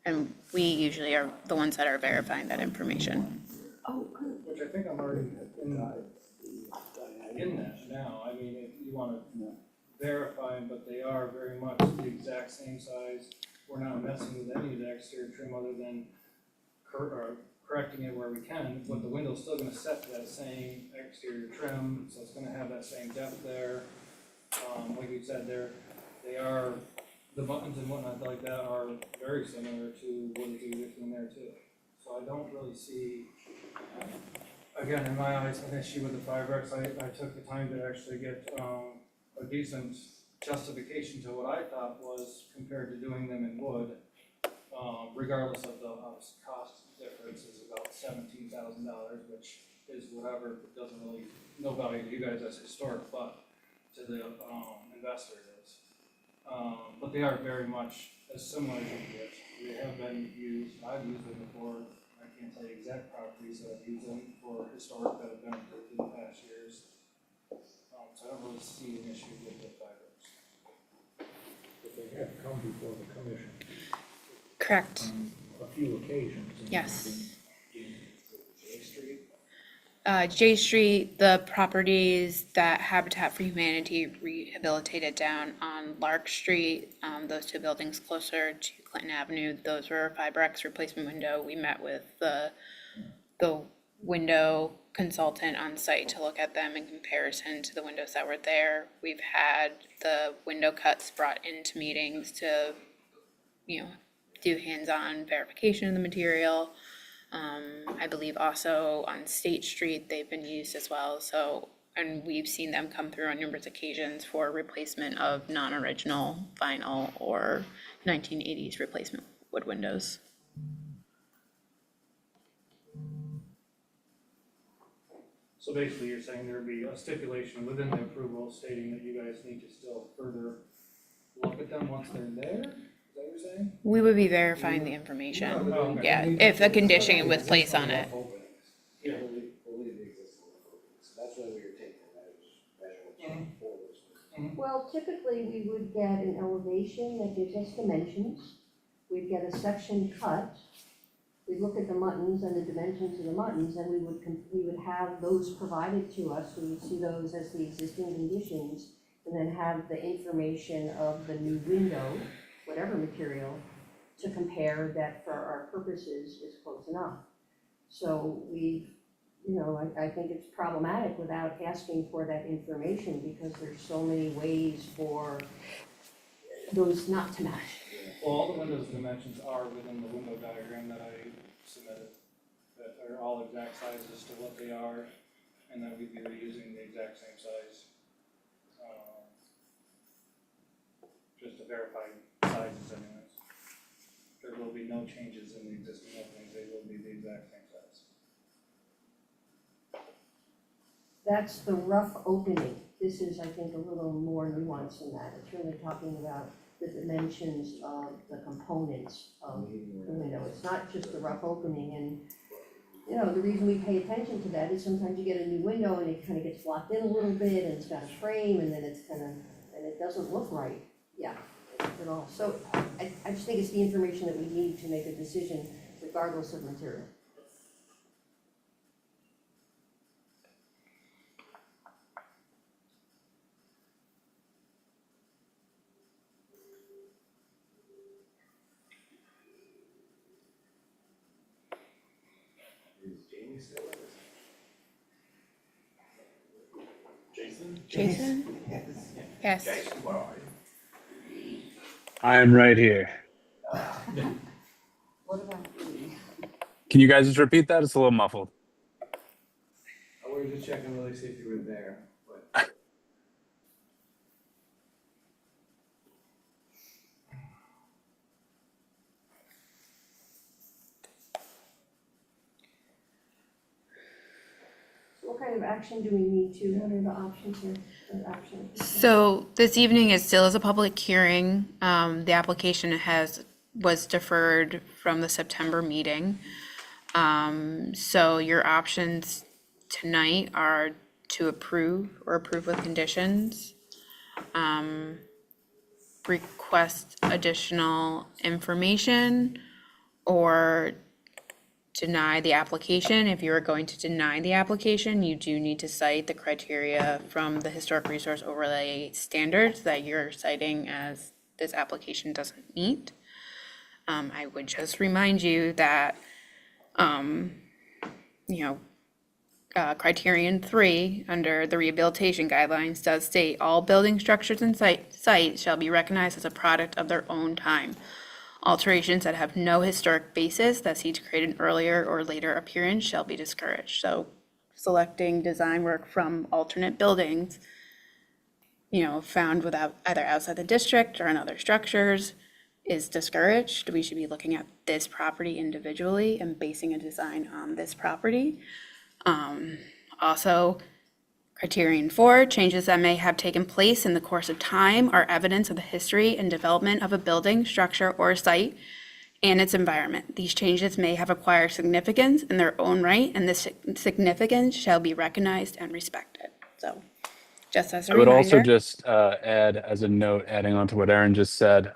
And we usually are the ones that are verifying that information. Oh, good. Which I think I'm already in that now, I mean, if you wanna verify them, but they are very much the exact same size. We're not messing with any of the exterior trim other than correcting it where we can, but the window's still gonna set to that same exterior trim, so it's gonna have that same depth there. Like you said, they are, the buttons and whatnot like that are very similar to what is existing there too. So I don't really see, again, in my eyes, an issue with the Fiberx. I took the time to actually get, a decent justification to what I thought was compared to doing them in wood. Regardless of the cost difference is about $17,000, which is whatever, it doesn't really, no value to you guys as historic, but to the, investor it is. But they are very much as similar as you can get. They have been used, I've used them before, I can't tell you exact properties that I've used them for historic that have been approved in the past years. So I don't really see an issue with the fibers. But they have come before the commission Correct. on a few occasions. and Yes. J Street. J Street, the properties that Habitat for Humanity rehabilitated down on Lark Street, those two buildings closer to Clinton Avenue, those were Fiberx replacement window. We met with the window consultant on site to look at them in comparison to the windows that were there. We've had the window cuts brought into meetings to, do hands-on verification of the material. I believe also on State Street, they've been used as well, so, and we've seen them come through on numerous occasions for replacement of non-original vinyl or 1980s replacement wood windows. So basically, you're saying there'd be a stipulation within the approval stating that you guys need to still further look at them once they're there? Is that what you're saying? We would be verifying the information, yeah, if a condition was placed on it. Yeah, believe the existing openings, so that's why we were taking measurements for those. Well, typically, we would get an elevation that gives us dimensions. We'd get a section cut. We'd look at the muttons and the dimensions of the muttons, and we would have those provided to us. We would see those as the existing conditions, and then have the information of the new window, whatever material, to compare that for our purposes is close enough. So I think it's problematic without asking for that information, because there's so many ways for those not to match. Well, all the windows dimensions are within the window diagram that I submitted, that are all exact sizes to what they are, and that we'd be reusing the exact same size. Just to verify sizes anyways. There will be no changes in the existing openings, they will be the exact same size. That's the rough opening. This is, I think, a little more nuanced than that. It's really talking about the dimensions of the components of the window. It's not just the rough opening, and, the reason we pay attention to that is sometimes you get a new window and it kind of gets blocked in a little bit, and it's got a frame, and then it's and it doesn't look right, at all. So I just think it's the information that we need to make a decision regardless of material. Is Jamie still with us? Jason? Yes. Yes. Where are you? I am right here. What about you? Can you guys just repeat that? It's a little muffled. We were just checking really see if you were there, but. What kind of action do we need to, what are the options here, So this evening is still as a public hearing. The application was deferred from the September meeting. So your options tonight are to approve or approve with conditions. Request additional information or deny the application. If you are going to deny the application, you do need to cite the criteria from the historic resource overlay standards that you're citing as this application doesn't meet. I would just remind you that, criterion 3 under the rehabilitation guidelines does state all building structures and sites shall be recognized as a product of their own time. Alterations that have no historic basis that seek to create an earlier or later appearance shall be discouraged. So selecting design work from alternate buildings, found without either outside the district or in other structures is discouraged. We should be looking at this property individually and basing a design on this property. Also, criterion 4, changes that may have taken place in the course of time are evidence of the history and development of a building, structure, or site and its environment. These changes may have acquired significance in their own right, and this significance shall be recognized and respected. So, just as a I would also reminder. just add as a note, adding on to what Erin just said,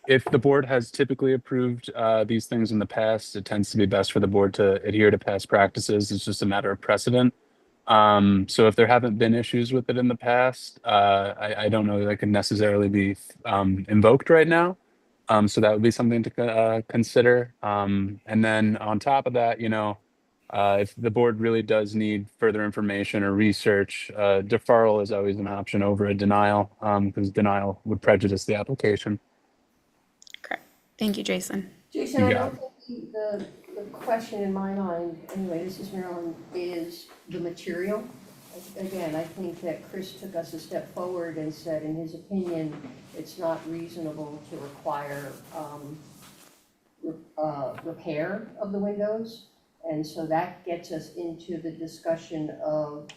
if the board has typically approved these things in the past, it tends to be best for the board to adhere to past practices. It's just a matter of precedent. So if there haven't been issues with it in the past, I don't know that it can necessarily be invoked right now. So that would be something to consider. And then on top of that, if the board really does need further information or research, deferral is always an option over a denial, because denial would prejudice the application. Correct. Thank you, Jason. Jason, You I got don't think the question in my mind, anyway, this is Marilyn, is the material. Again, I think that Chris took us a step forward and said, in his opinion, it's not reasonable to require repair of the windows. And so that gets us into the discussion of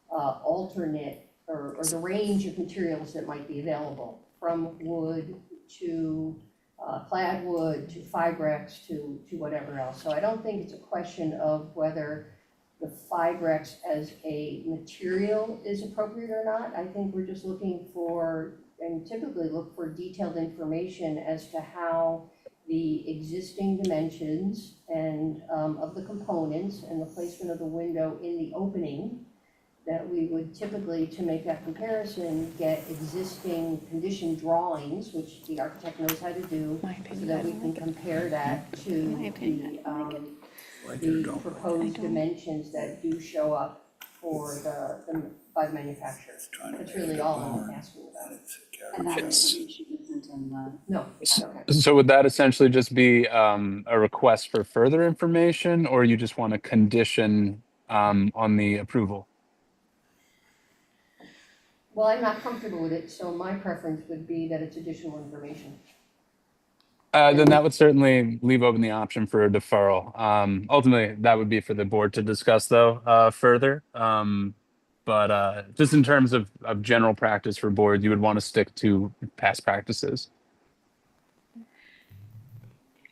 alternate or the range of materials that might be available, from wood to clad wood to Fibrex to whatever else. So I don't think it's a question of whether the Fibrex as a material is appropriate or not. I think we're just looking for, and typically look for detailed information as to how the existing dimensions and of the components and the placement of the window in the opening, that we would typically, to make that comparison, get existing condition drawings, which the architect knows how to do, so that we can compare that to the proposed dimensions that do show up for by the manufacturer. That's really all I'm asking about. And that information isn't in the. No, okay. So would that essentially just be a request for further information, or you just want a condition on the approval? Well, I'm not comfortable with it, so my preference would be that it's additional information. Then that would certainly leave open the option for a deferral. Ultimately, that would be for the board to discuss, though, further. But just in terms of general practice for boards, you would want to stick to past practices.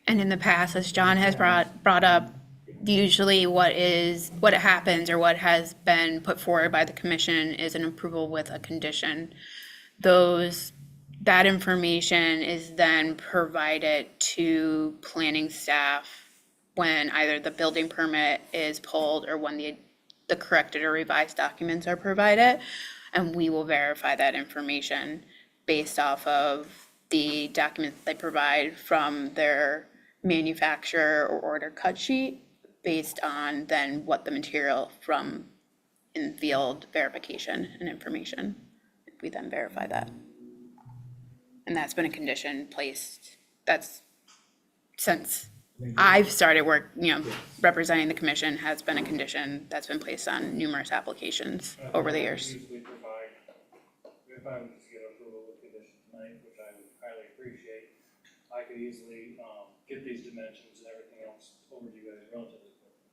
And in the past, as John has brought up, usually what happens or what has been put forward by the commission is an approval with a condition. That information is then provided to planning staff when either the building permit is pulled or when the corrected or revised documents are provided. And we will verify that information based off of the documents they provide from their manufacturer or order cut sheet, based on then what the material from in-field verification and information. We then verify that. And that's been a condition placed, that's since I've started work, representing the commission, has been a condition that's been placed on numerous applications over the years. Usually provide, if I was to get approval with condition tonight, which I would highly appreciate, I could easily get these dimensions and everything else over to you guys relatively quickly.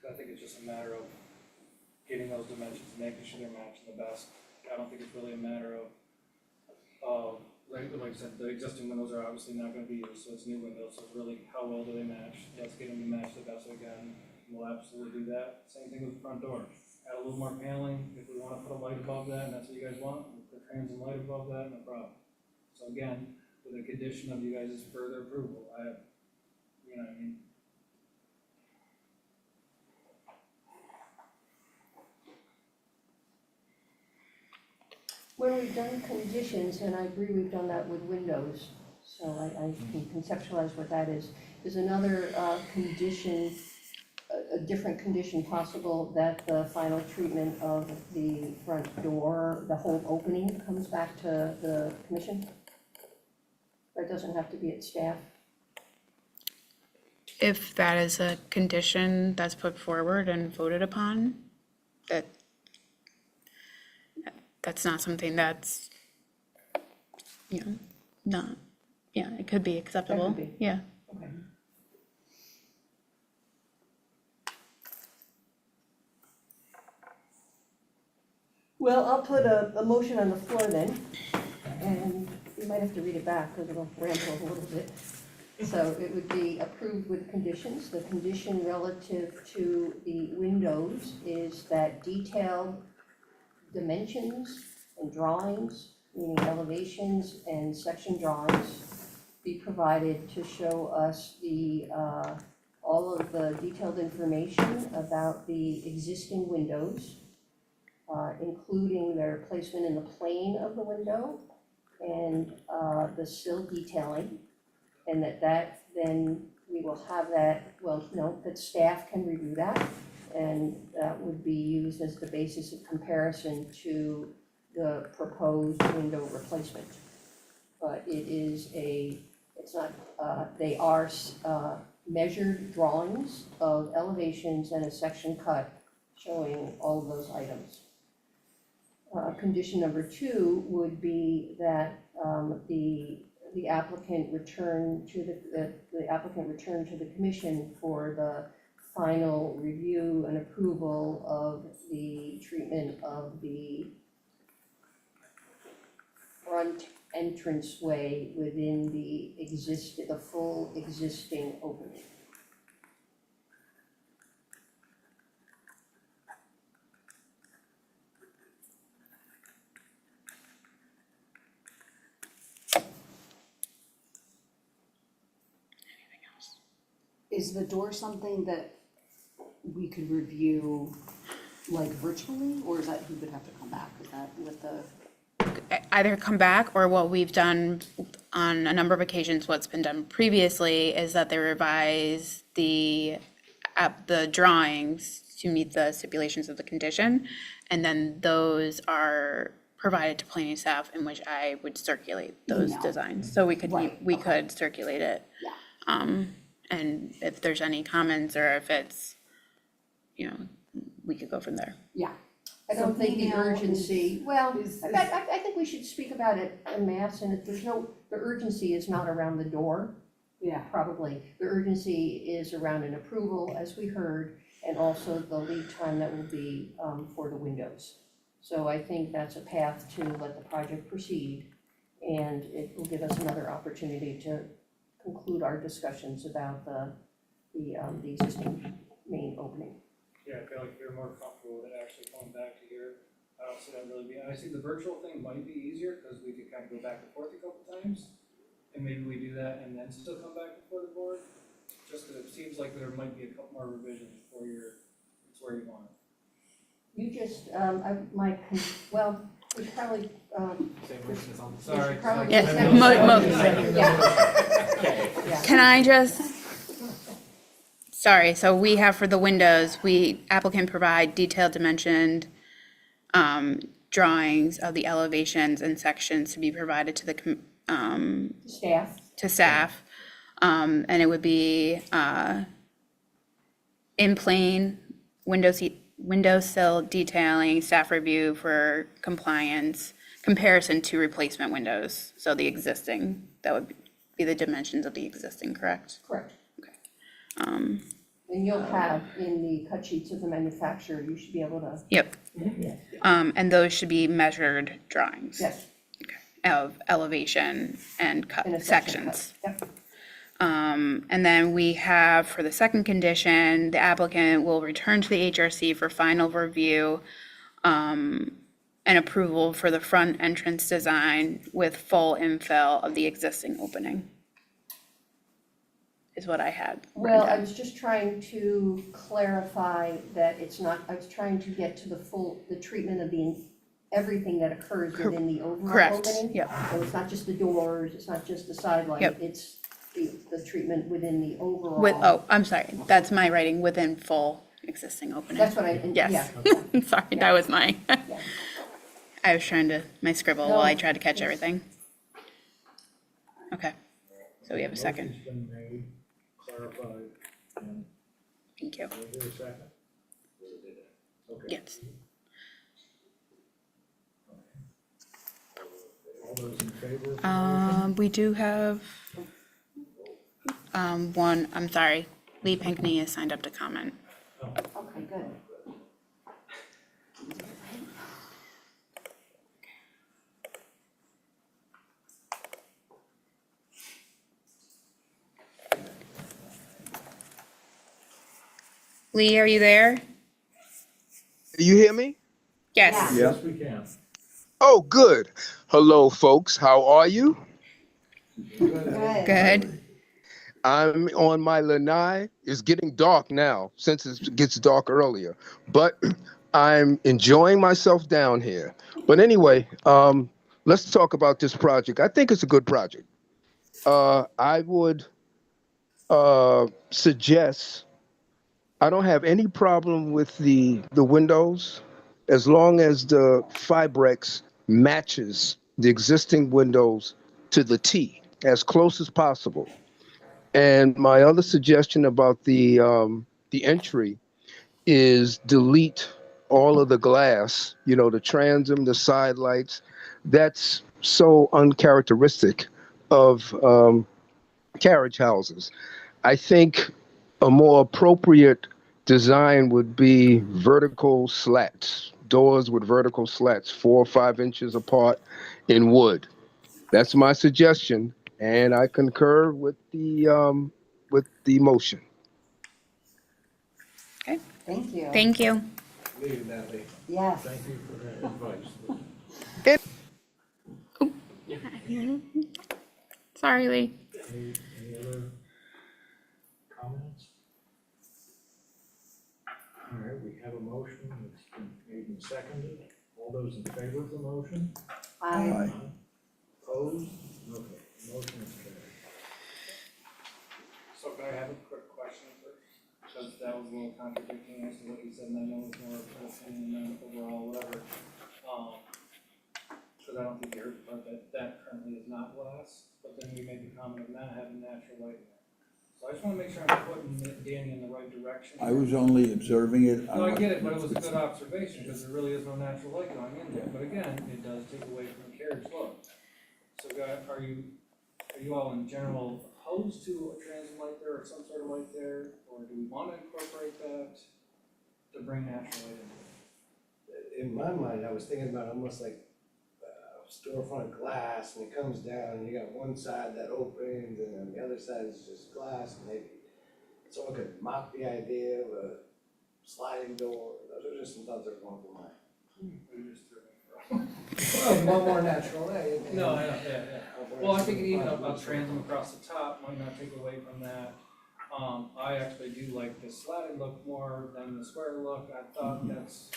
I think it's just a matter of getting those dimensions, making sure they're matching the best. I don't think it's really a matter of, like I said, the existing windows are obviously not gonna be used, so it's new windows, so it's really how well do they match? Let's get them to match the best we can. We'll absolutely do that. Same thing with the front door. Add a little more paneling, if we wanna put a light above that, and that's what you guys want, we'll put transom light above that, no problem. So again, with a condition of you guys' further approval. You know what I mean? When we've done conditions, and I agree we've done that with windows, so I can conceptualize what that is. Is another condition, a different condition possible that the final treatment of the front door, the whole opening comes back to the commission? That doesn't have to be at staff? If that is a condition that's put forward and voted upon, that's not something that's, not, it could be acceptable. be. Yeah. Okay. Well, I'll put a motion on the floor then, and you might have to read it back because it'll ramble a little bit. So it would be approved with conditions. The condition relative to the windows is that detailed dimensions and drawings, meaning elevations and section drawings, be provided to show us all of the detailed information about the existing windows, including their placement in the plane of the window and the sill detailing, and that then we will have that, that staff can review that, and that would be used as the basis of comparison to the proposed window replacement. But it's not, they are measured drawings of elevations and a section cut showing all of those items. Condition number 2 would be that the applicant return to the commission for the final review and approval of the treatment of the front entranceway within the full existing opening. Is the door something that we could review like virtually, or is that he would have to come back? Is that with the? Either come back, or what we've done on a number of occasions, what's been done previously is that they revise the drawings to meet the stipulations of the condition, and then those are provided to planning staff, in which I would circulate those Email. designs, so we could Right, we okay. could circulate it. Yeah. And if there's any comments, or if it's, we could go from there. Yeah. I don't think the email urgency, well, is- I think we should speak about it en masse, and if there's the urgency is not around the door, Yeah. probably. The urgency is around an approval, as we heard, and also the lead time that will be for the windows. So I think that's a path to let the project proceed, and it will give us another opportunity to conclude our discussions about the existing main opening. Yeah, I feel like you're more comfortable with it actually going back to here. I don't see that really being, I see the virtual thing might be easier, because we could kind of go back and forth a couple times. And maybe we do that and then still come back before the board, just because it seems like there might be a couple more revisions before it's where you want it. You just, we should probably, Same motion is on. we Sorry. should probably. Yeah, just- Yeah. Can I just, sorry, so we have for the windows, applicant provide detailed dimensioned drawings of the elevations and sections to be provided to the Staff. to staff. And it would be in plane, window sill detailing, staff review for compliance, comparison to replacement windows. So the existing, that would be the dimensions of the existing, correct? Correct. Um, And you'll have in the cut sheets of the manufacturer, you should be able to. Yep. Yeah. And those should be measured drawings. Yes. Of elevation and cut in a section cut. sections. Yep. And then we have, for the second condition, the applicant will return to the HRC for final review an approval for the front entrance design with full infill of the existing opening. Is what I had written Well, I down. was just trying to clarify that it's not, I was trying to get to the treatment of everything that occurs within the overall Correct, opening. yep, So it's not just the doors, it's not just the side light, Yep. it's the treatment within the overall. oh, I'm sorry, that's my writing, within full existing opening. That's what I, yeah, Yes. okay. Sorry, that was my, Yeah. I was trying to, my scribble while I tried to catch everything. Okay, so we have a second, Motion's been made, clarified, and thank you. is there a second? Okay. Yes. All those in favor of the motion? We do have, one, I'm sorry, Lee Pinkney is signed up to comment. Okay, good. Lee, are you there? You hear me? Yes. Yeah. Yes, we can. Oh, good. Hello, folks. How are you? Good. Good. I'm on my lanai. It's getting dark now since it gets dark earlier, but I'm enjoying myself down here. But anyway, let's talk about this project. I think it's a good project. I would suggest I don't have any problem with the windows as long as the Fibrex matches the existing windows to the T as close as possible. And my other suggestion about the entry is delete all of the glass, you know, the transom, the side lights. That's so uncharacteristic of carriage houses. I think a more appropriate design would be vertical slats, doors with vertical slats, 4 or 5 inches apart in wood. That's my suggestion, and I concur with the motion. Okay, Thank you. thank you. Leave it that way. Yes. Thank you for that advice. Sorry, Lee. Any other comments? All right, we have a motion, it's been made and seconded. All those in favor of the motion? Aye. Opposed? Okay, motion is carried. So can I have a quick question first? Because that was a little contradicting as to what you said, and I know it's more of a opinion than overall, whatever. Because I don't think you heard the part that currently is not glass, but then we made the comment of not having natural light in there. So I just wanna make sure I'm putting Danny in the right direction. I was only observing it. No, I get it, but it was a good observation, because there really is no natural light going in there, but again, it does take away from the carriage look. So are you all in general opposed to a transom light there or some sort of light there, or do we wanna incorporate that to bring natural light into it? In my mind, I was thinking about almost like storefront glass, and it comes down, and you got one side that opens, and then the other side is just glass, and maybe someone could mock the idea of a sliding door. Those are just some thoughts that are going through my mind. We just threw it Well, one more natural light. No, I know, yeah. Well, I think even a transom across the top might not take away from that. I actually do like the slatted look more than the square look. I thought was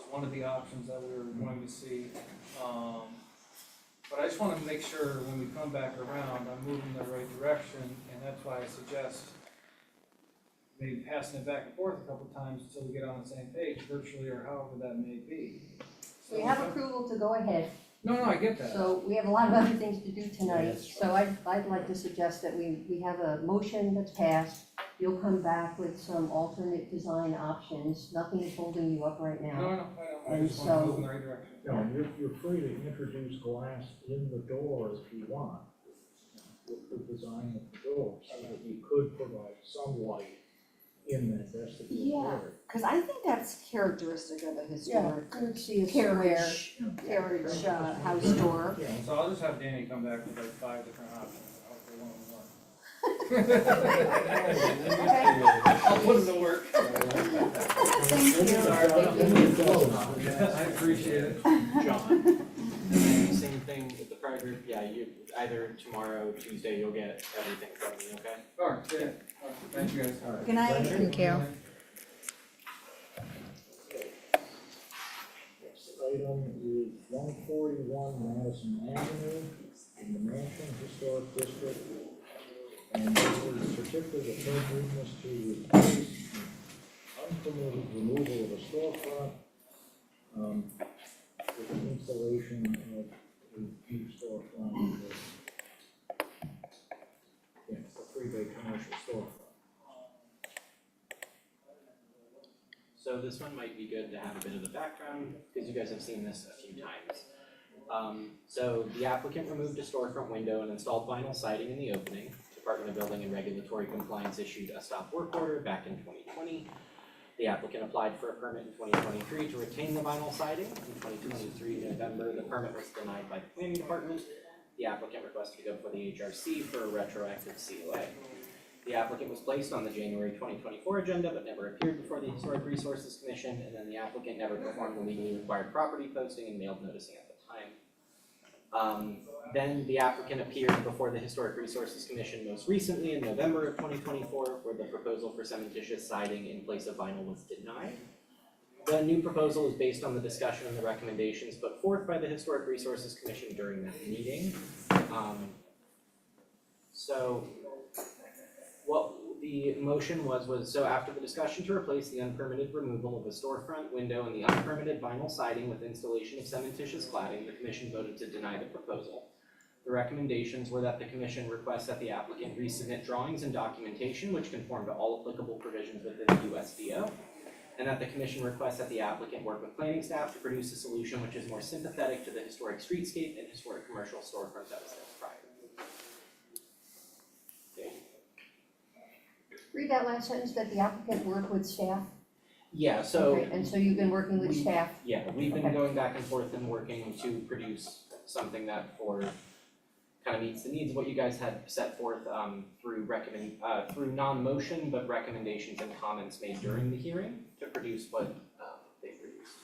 one of the options that we were going to see. But I just wanna make sure when we come back around, I'm moving in the right direction, and that's why I suggest maybe passing it back and forth a couple times until we get on the same page, virtually or however that may be. We have approval to go ahead, No, I get that. so we have a lot of other things to do tonight. Yes. So I'd like to suggest that we have a motion that's passed. You'll come back with some alternate design options. Nothing is holding you up right now. No, I know, I And just wanna so- move in the right direction. You know, you're free to introduce glass in the door if you want, with the design of the door, so that you could provide some light in that vestibule Yeah. area. Cause I think that's characteristic of a historic Yeah, you see a square. carriage house door. Yeah, So I'll just have Danny come back with like 5 different options, and hopefully one of them works. I'll put it to work. Thank you. I appreciate it. John. And same thing with the prior group, yeah, you, either tomorrow, Tuesday, you'll get everything from me, okay? All right, yeah, all right, thank you guys. All right. Good night. Thank you. Next item is 141 Madison Avenue in the Mansion Historic District. And this is a certificate of appropriateness to replace unpermitted removal of a storefront with the installation of a new storefront. Yeah, it's a three-bay commercial storefront. So this one might be good to have a bit of the background, because you guys have seen this a few times. So the applicant removed a storefront window and installed vinyl siding in the opening. Department of Building and Regulatory Compliance issued a stop work order back in 2020. The applicant applied for a permit in 2023 to retain the vinyl siding. In 2023 November, the permit was denied by the planning department. The applicant requested to go for the HRC for a retroactive COA. The applicant was placed on the January 2024 agenda but never appeared before the Historic Resources Commission, and then the applicant never performed the legally required property posting and mailed noticing at the time. Then the applicant appeared before the Historic Resources Commission most recently in November of 2024, where the proposal for cementitious siding in place of vinyl was denied. The new proposal is based on the discussion and the recommendations put forth by the Historic Resources Commission during that meeting. So what the motion was so after the discussion to replace the unpermitted removal of a storefront window and the unpermitted vinyl siding with installation of cementitious cladding, the commission voted to deny the proposal. The recommendations were that the commission requests that the applicant resubmit drawings and documentation which conform to all applicable provisions within the USDO, and that the commission requests that the applicant work with planning staff to produce a solution which is more sympathetic to the historic streetscape and historic commercial storefront that was there prior. Okay. Read that last sentence, that the applicant work with staff. Yeah, so Okay, and so you've been working with staff. yeah, we've been Okay. going back and forth and working to produce something that kind of meets the needs of what you guys had set forth through non-motion, but recommendations and comments made during the hearing to produce what they produced.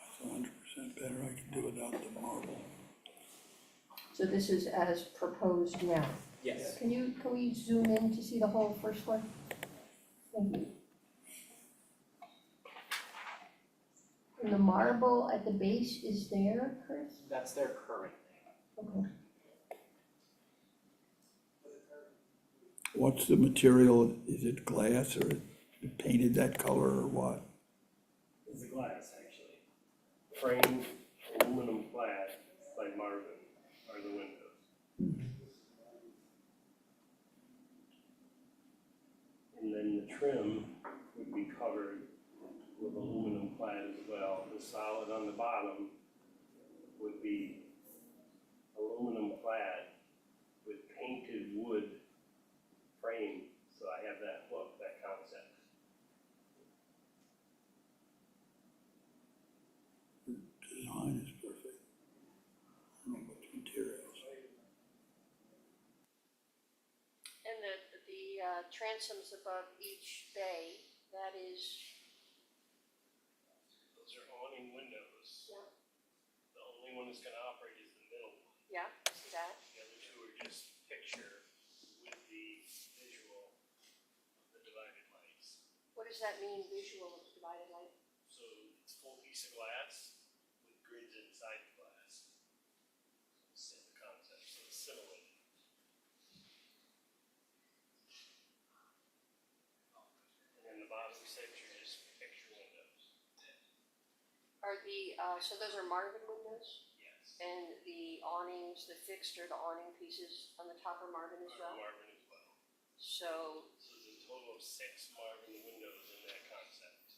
It's 100% better I can do without the marble. So this is as proposed now. Yes. Can we zoom in to see the whole first one? Thank you. And the marble at the base is there, Chris? That's their current. Okay. What's the material? Is it glass or painted that color or what? It's a glass, actually. Framed aluminum clad by Marvin are the windows. And then the trim would be covered with aluminum clad as well. The solid on the bottom would be aluminum clad with painted wood frame. So I have that look, that concept. Design is perfect. I don't know about the materials. And the transoms above each bay, that is, Those are awning windows. Yeah. The only one that's gonna operate is the middle one. yeah, see that? The other two are just picture with the visual of the divided lights. What does that mean, visual divided light? So it's a full piece of glass with grids inside the glass. So it's the concept, so it's silhouetted. And then the bottom six are just picture windows. Are the, so those are Marvin windows? Yes. And the awnings, the fixed or the awning pieces on the top are Marvin as well? Marvin as well. So, So there's a total of 6 Marvin windows in that concept.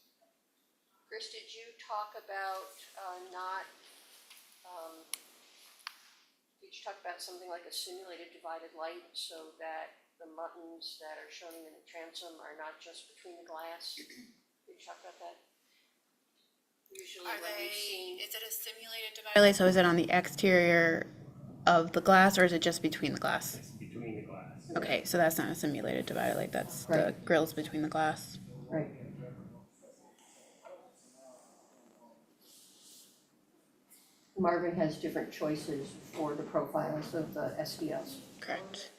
Chris, did you talk about, did you talk about something like a simulated divided light so that the muttons that are shown in the transom are not just between the glass? Did you talk about that? Usually Are what we've they, seen, is it a simulated divided light? So is it on the exterior of the glass or is it just between the glass? It's between the glass. Okay, so that's not a simulated divided light, that's the Right. grills between the glass. right? Marvin has different choices for the profiles of the SDLs, Correct.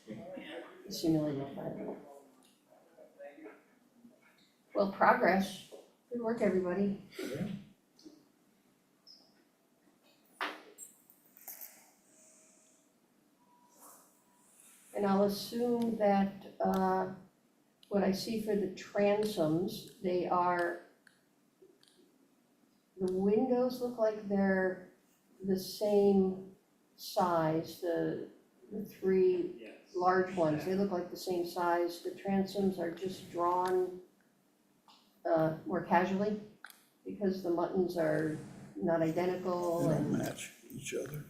simulated divided. Well, progress. Good work, everybody. Yeah. And I'll assume that, what I see for the transoms, the windows look like they're the same size, the three Yes. large ones, they look like the same size. The transoms are just drawn more casually because the muttons are not identical They and don't match each other.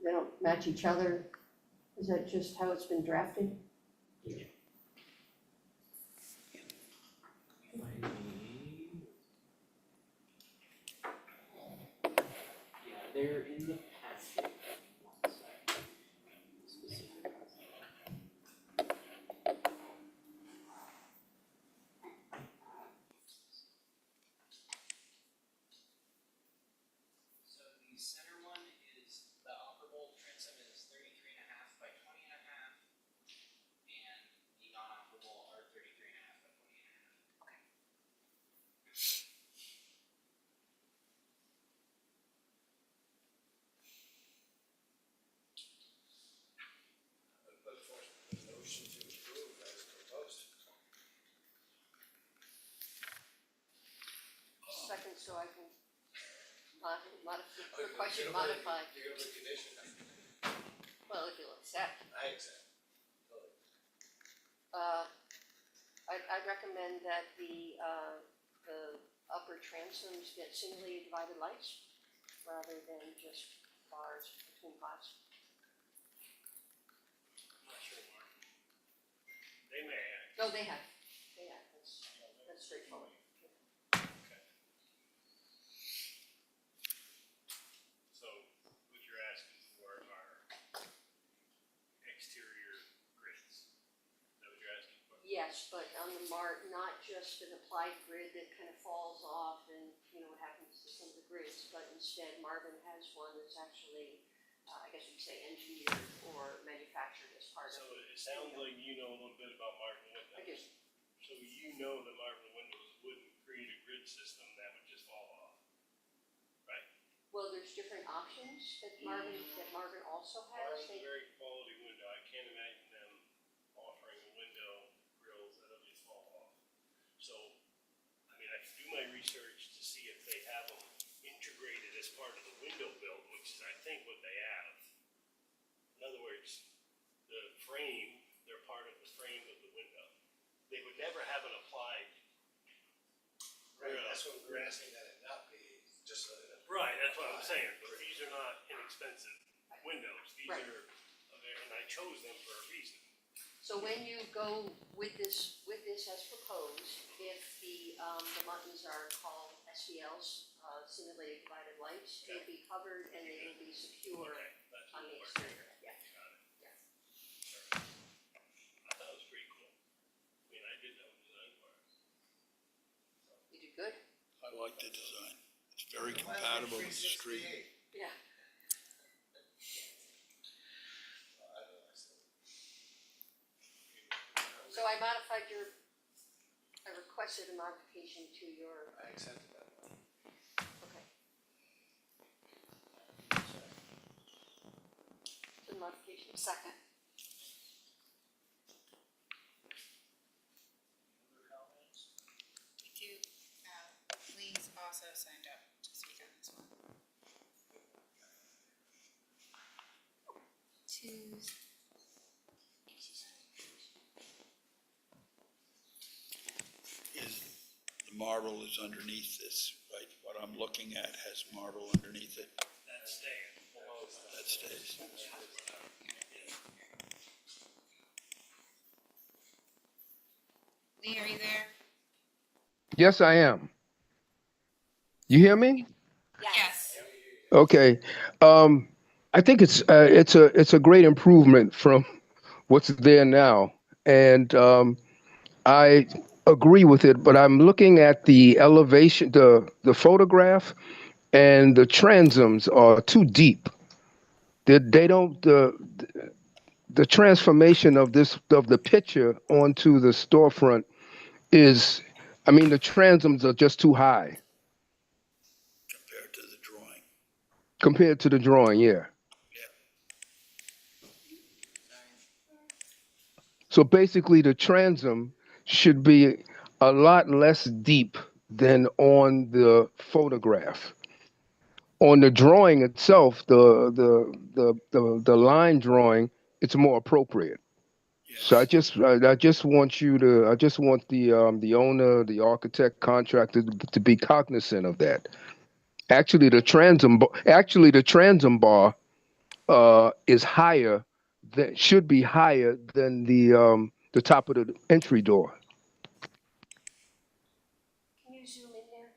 they don't match each other. Is that just how it's been drafted? Yeah, they're in the pantry. Specific. So the center one is, the operable transom is 33.5 by 20.5, and the non-operable are 33.5 by 20.5. Look for the motion to approve as proposed. Second, so I can request you to modify. You're gonna put condition? Well, if you'll accept. I accept. I'd recommend that the upper transoms get simulated divided lights rather than just bars between glass. I'm not sure, Mark. They may act. No, they have, that's straightforward. So what you're asking for are exterior grids. Is that what you're asking for? Yes, but on the not just an applied grid that kind of falls off and, you know, what happens to some of the grids, but instead Marvin has one that's actually, I guess you'd say engineered or manufactured as part So of it. it sounds like you know a little bit about Marvin Windows. I do. So you know that Marvin Windows wouldn't create a grid system that would just fall off. Well, there's different options that Marvin also has. Marvin's a very quality window. I can't imagine them offering a window grills that'll just fall off. So, I mean, I can do my research to see if they have them integrated as part of the window build, which is, I think, what they have. In other words, the frame, they're part of the frame of the window. They would never have an applied. Right, that's what we're asking, that it not be just a. Right, that's what I'm saying, but these are not inexpensive windows. These Right. are, and I chose them for a reason. So when you go with this as proposed, if the muttons are called SDLs, simulated divided lights, they'll be covered and they will be secure Okay, that's on what the we're. exterior, yeah. Got it. Yeah. I thought it was pretty cool. I mean, I did know design work. You did good? I like the design. It's very compatible with the street. Yeah. So I requested a modification to your, I accepted that one. okay. To the modification. Second. If you, please also signed up to speak on this one. Is, the marble is underneath this, right? What I'm looking at has marble underneath it. That stand below that. That stays. Yes, I am. You hear me? Yes. Okay. Um, I think it's a great improvement from what's there now, and I agree with it. But I'm looking at the elevation, the photograph, and the transoms are too deep. They don't the transformation of this of the picture onto the storefront is, I mean, the transoms are just too high Compared to the drawing. compared to the drawing. Yeah. So basically, the transom should be a lot less deep than on the photograph. On the drawing itself, the line drawing, it's more appropriate. So I just want you to I just want the owner, the architect, contractor to be cognizant of that. Actually the transom bar is higher that should be higher than the top of the entry door, Can you zoom in there?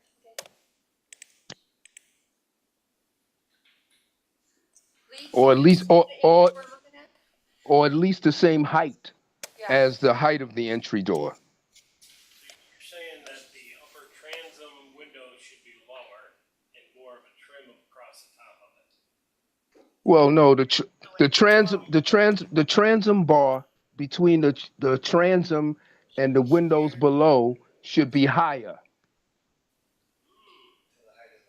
Lee, or at can you least see the image we're looking at? or at least the same height Yeah. as the height of the entry door. You're saying that the upper transom window should be lower and more of a trim across the top of it. Well, no, the transom bar between the transom and the windows below should be higher.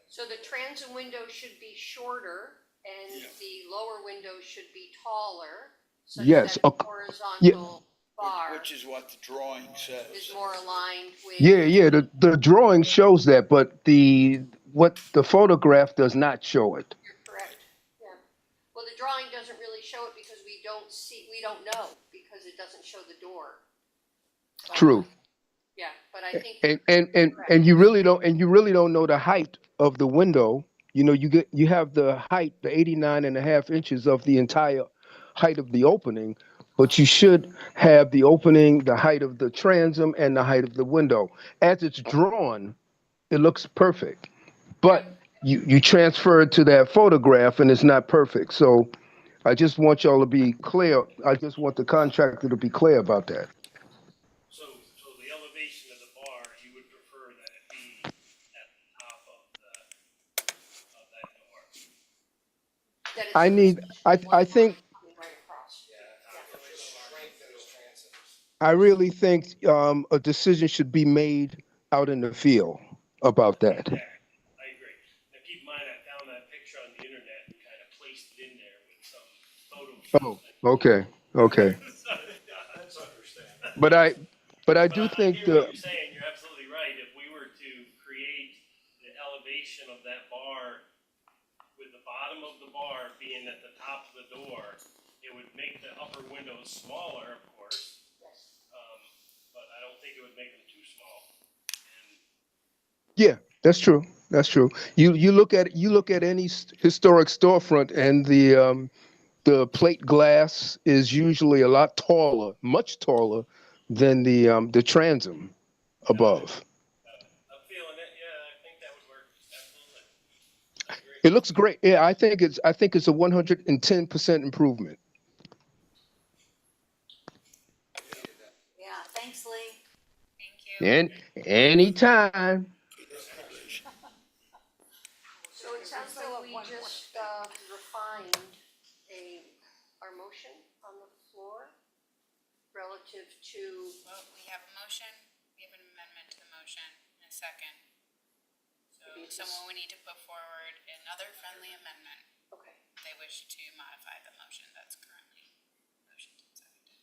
So the transom window should be shorter and the lower window should be taller, such Yes. that the Yeah. horizontal bar Which is what the drawing says. is more aligned with. Yeah. The drawing shows that, but what the photograph does not show it. You're correct, yeah. Well, the drawing doesn't really show it because we don't know, because it doesn't show the door. True. Yeah, but I think. And you really don't know the height of the window. You know, you have the height, the 89.5 inches of the entire height of the opening, but you should have the opening, the height of the transom, and the height of the window. As it's drawn, it looks perfect, but you transfer it to that photograph and it's not perfect. So I just want y'all to be clear. I just want the contractor to be clear about that. So the elevation of the bar, you would prefer that it be at the top of that door? That it's I need, I think, coming right across. I really think a decision should be made out in the field about that. Yeah, I agree. Now keep in mind, I found that picture on the internet and kind of placed it in there with some Oh, Photoshop. okay, okay. That's understandable. But I, but I But do I think hear what the, you're saying, you're absolutely right. If we were to create the elevation of that bar with the bottom of the bar being at the top of the door, it would make the upper windows smaller, of course. But I don't think it would make them too small. And yeah, that's true. That's true. You look at any historic storefront, and the plate glass is usually a lot taller, much taller than the transom above. I'm feeling it, yeah, I think that would work, absolutely. I agree. It looks great. Yeah, I think it's a 110% improvement. Yeah, thanks, Lee. Thank you. And anytime. So it sounds like we just refined our motion on the floor relative to, Well, we have a motion, we have an amendment to the motion in a second. So someone would need to put forward another friendly amendment okay, if they wish to modify the motion that's currently motioned and seconded.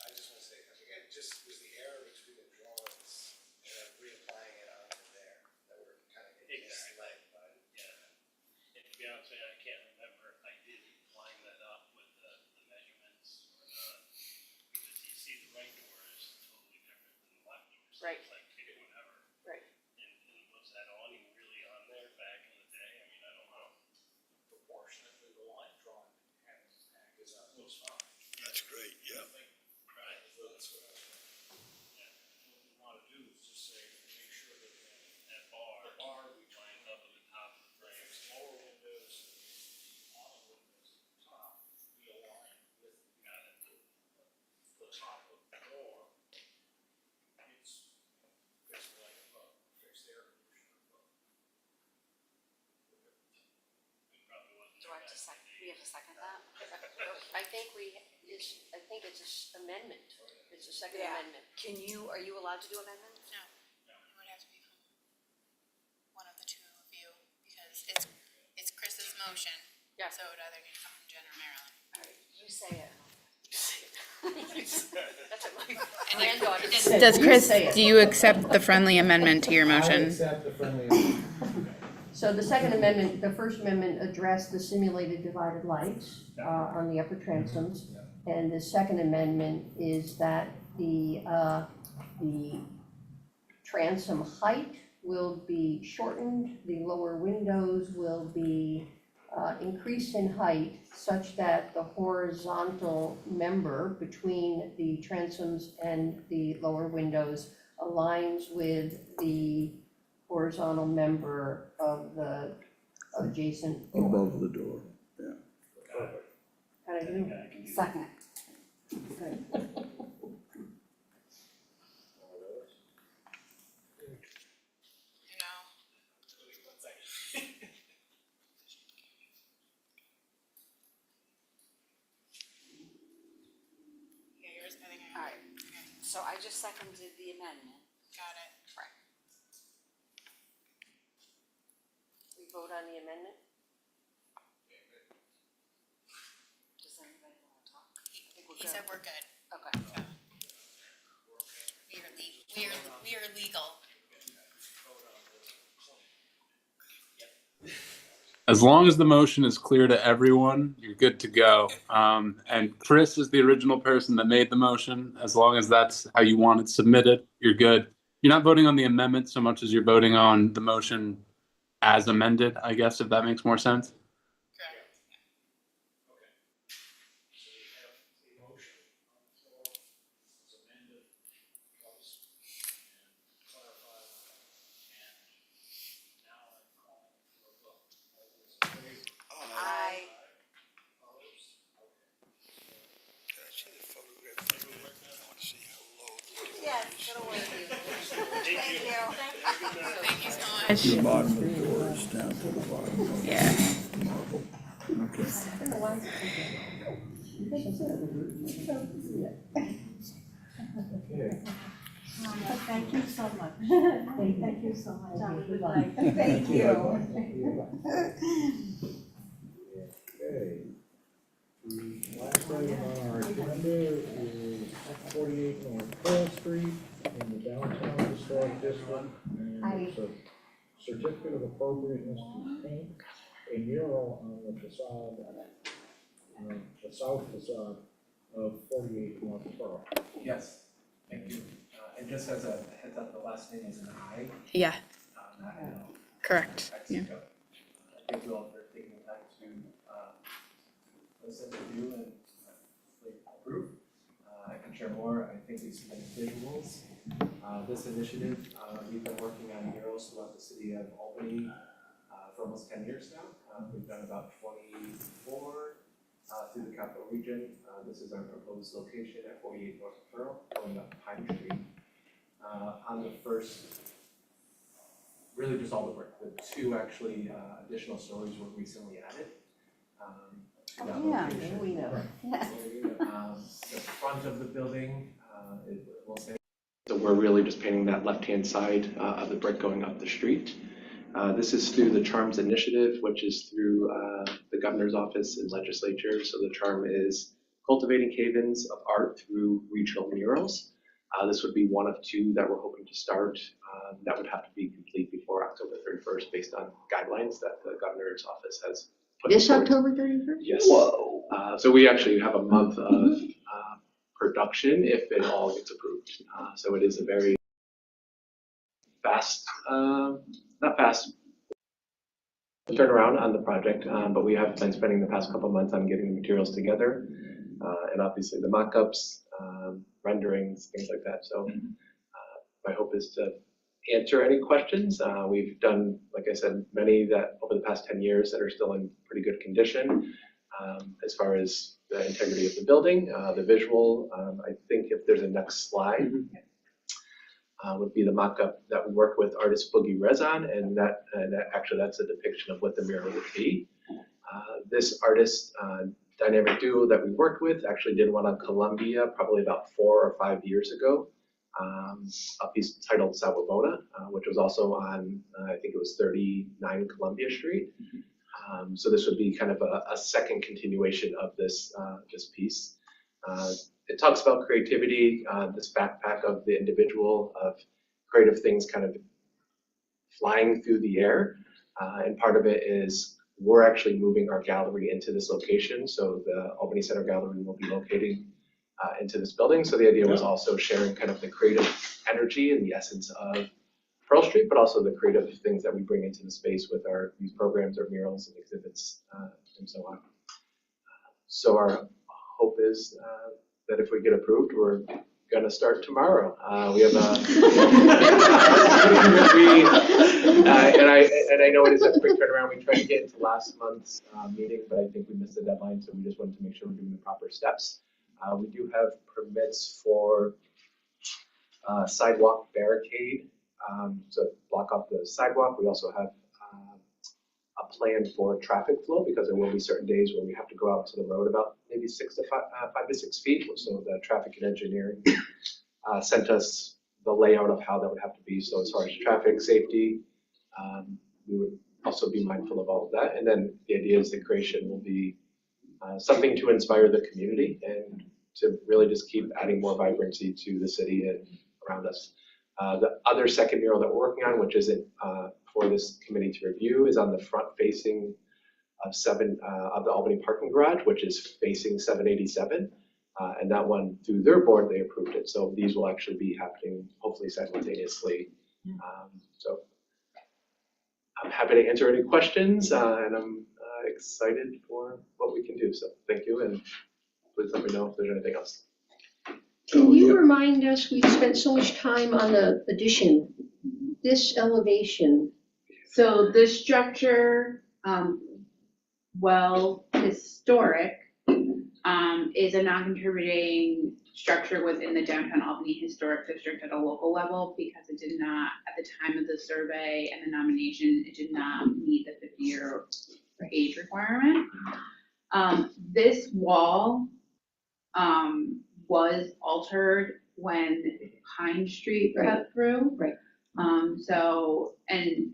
I just wanna say, I think it just was the error between the drawings and reapplying it onto there, that we're kind of getting misled by. Yeah, and to be honest with you, I can't remember if I did line that up with the measurements or not. Because you see the right door is totally different than the left door, so Right. it's like pick whatever. right. And was that awning really on there back in the day? I mean, I don't know. Proportionately, the line drawn is on those fine. That's great, yeah. Right. That's what I was. we have to second that? I think it's an amendment, it's a second Yeah. amendment. Are you allowed to do amendments? No, it would have to be from one of the two of you, because it's Chris's motion. Yeah. So it would either need to come from Jen or Marilyn. All right, you say it. That's what my granddaughter Does said. does You Chris, say it. do you accept the friendly amendment to your I motion? accept the friendly amendment. So the second amendment, the first amendment addressed the simulated divided lights on the upper transoms. And the second amendment is that the transom height will be shortened, the lower windows will be increased in height such that the horizontal member between the transoms and the lower windows aligns with the horizontal member of the adjacent door. Above the door. How do you do? Second. Good. You know, yeah, yours, I think I All have right, it. Okay, so I just seconded the amendment. got it. We vote on the amendment? Does anybody want to talk? He said we're good. Okay. We are legal. As long as the motion is clear to everyone, you're good to go. And Chris is the original person that made the motion. As long as that's how you want it submitted, you're good. You're not voting on the amendment so much as you're voting on the motion as amended, I guess, if that makes more sense. Correct. I. Yes, it'll work. Thank you. Thank you so much. The bottom of the door is down to the bottom of the Yeah. marble. Okay. Okay. Thank you so much. Thank you so much. Have a good night. Thank you. Okay. The last item on our agenda is 48 North Pearl Street in the downtown historic district. And it's a certificate of appropriateness to paint a mural on the facade, the south facade of 48 North Pearl. Yes, thank you. And just as a heads up, the last name is an I, Yeah, not an L. correct. Yeah. Thank you all for taking the time to listen to you and approve. I can share more. I think these visuals. This initiative, we've been working on murals throughout the city of Albany for almost 10 years now. We've done about 24 through the capital region. This is our proposed location at 48 North Pearl, going up Pine Street. On the first, really just all the work. The two actually additional stories were recently added. To that yeah, location. We know. The front of the building, it will say. So we're really just painting that left-hand side of the brick going up the street. This is through the CHARMS initiative, which is through the governor's office and legislature. So the CHARM is cultivating havens of art through regional murals. This would be one of two that we're hoping to start. That would have to be complete before October 31st based on guidelines that the governor's office has put This forward. October 31st? Yes. Whoa. So we actually have a month of production if it all gets approved. So it is a very fast, not fast, turnaround on the project, but we have been spending the past couple months on getting the materials together, and obviously the mock-ups, renderings, things like that. So my hope is to answer any questions. We've done, like I said, many that over the past 10 years that are still in pretty good condition. As far as the integrity of the building, the visual, I think if there's a next slide, would be the mock-up that we work with artist Boogie Rezan, and actually that's a depiction of what the mural would be. This artist, dynamic duo that we worked with, actually did one on Columbia probably about 4 or 5 years ago. A piece titled Sawabona, which was also on, I think it was 39 Columbia Street. So this would be kind of a second continuation of this piece. It talks about creativity, this backpack of the individual, of creative things kind of flying through the air. And part of it is we're actually moving our gallery into this location. So the Albany Center Gallery will be locating into this building. So the idea was also sharing kind of the creative energy and the essence of Pearl Street, but also the creative things that we bring into the space with our these programs, our murals and exhibits, and so on. So our hope is that if we get approved, we're gonna start tomorrow. We have and I know it is a quick turnaround. We tried to get into last month's meeting, but I think we missed the deadline, so we just wanted to make sure we're doing the proper steps. We do have permits for sidewalk barricade, to block off the sidewalk. We also have a plan for traffic flow, because there will be certain days where we have to go out to the road about maybe 5 to 6 feet. So the traffic and engineering sent us the layout of how that would have to be. So as far as traffic safety, we would also be mindful of all of that. And then the idea is the creation will be something to inspire the community and to really just keep adding more vibrancy to the city and around us. The other second mural that we're working on, which isn't for this committee to review, is on the front facing of the Albany parking garage, which is facing 787. And that one, through their board, they approved it. So these will actually be happening hopefully simultaneously. So I'm happy to answer any questions, and I'm excited for what we can do. So thank you, and please let me know if there's anything else. Can you remind us, we spent so much time on the addition, this elevation? So this structure, well, historic, is a non-contributing structure within the downtown Albany Historic District at a local level, because it did not, at the time of the survey and the nomination, it did not meet the 50-year age requirement. This wall was altered when Pine Street cut through. Right. So, and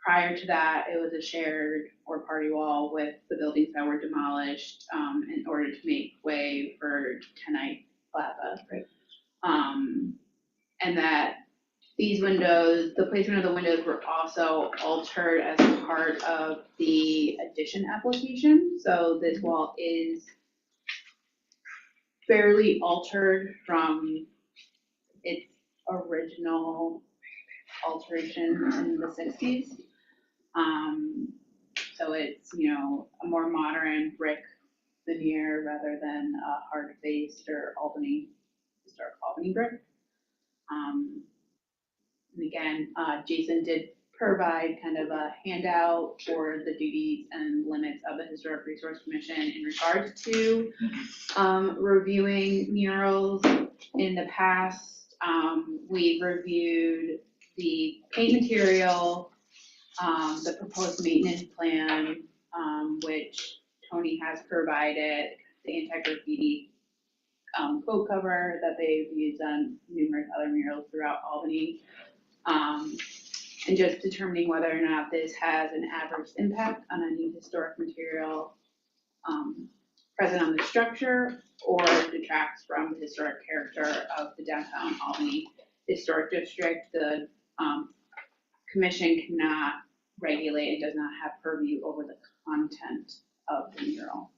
prior to that, it was a shared or party wall with the buildings that were demolished in order to make way for Tenite Plaza. Right. And that these windows, the placement of the windows were also altered as part of the addition application. So this wall is fairly altered from its original alteration in the 60s. So it's, you know, a more modern brick veneer rather than a hard-faced or historic Albany brick. And again, Jason did provide kind of a handout for the duties and limits of the Historic Resource Commission in regards to reviewing murals. In the past, we reviewed the paint material, the proposed maintenance plan, which Tony has provided, the anti-graffiti coat cover that they've used on numerous other murals throughout Albany, and just determining whether or not this has an adverse impact on any historic material present on the structure or detracts from the historic character of the downtown Albany Historic District. The commission cannot regulate and does not have purview over the content of the mural.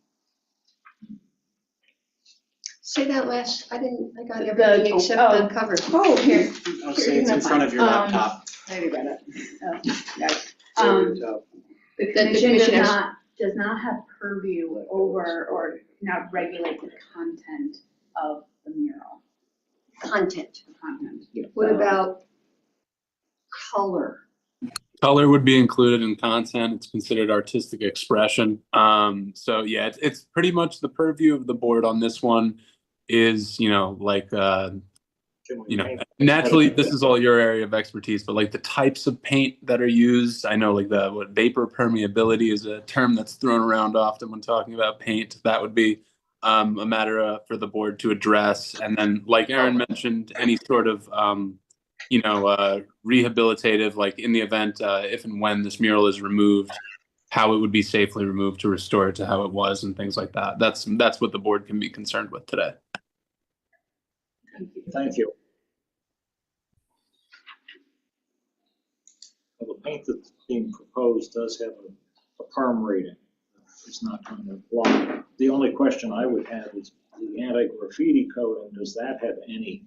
Say that last, I got everything except the cover. Oh, here. I'll say it's in front of your laptop. I already read it. Oh, yeah. It's over the top. The commission does not have purview over or not regulate the content of the mural. Content. The content. What about color? Color would be included in content. It's considered artistic expression. So yeah, it's pretty much the purview of the board on this one is, you know, like, Can we you know, paint Naturally, this is all your area of expertise, but like the types of paint that are used, I know like what vapor permeability is a term that's thrown around often when talking about paint. That would be a matter for the board to address. And then, like Aaron mentioned, any sort of rehabilitative, like in the event if and when this mural is removed, how it would be safely removed to restore it to how it was and things like that. That's what the board can be concerned with today. Thank you. Well, the paint that's being proposed does have a perm rating. It's not going to block. The only question I would have is the anti-graffiti coating, does that have any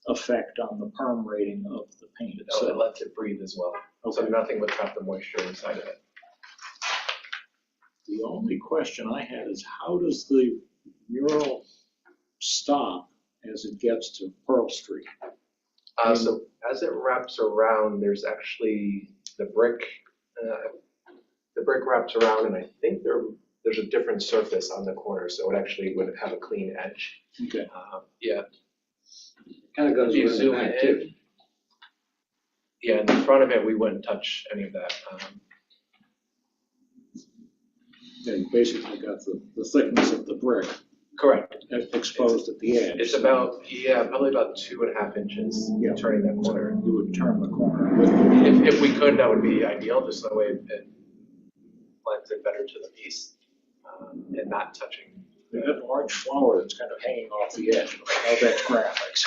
effect on the perm rating of the paint So itself? it lets it breathe as well. So Okay. nothing would trap the moisture inside of it. The only question I had is how does the mural stop as it gets to Pearl Street? So as it wraps around, there's actually the brick wraps around, and I think there's a different surface on the corner, so it actually would have a clean edge. Okay. Yeah. Kind of goes If you with the zoom back in, too. yeah, in the front of it, we wouldn't touch any of that. Yeah, you basically got the thickness of the brick Correct. exposed at the edge. It's about, probably about 2.5 inches Yeah. turning that corner. You would turn the corner with the If we could, that would be ideal, just that way it blends it better to the piece and not touching. You have a large flower that's kind of hanging off the edge. I know that's graphics.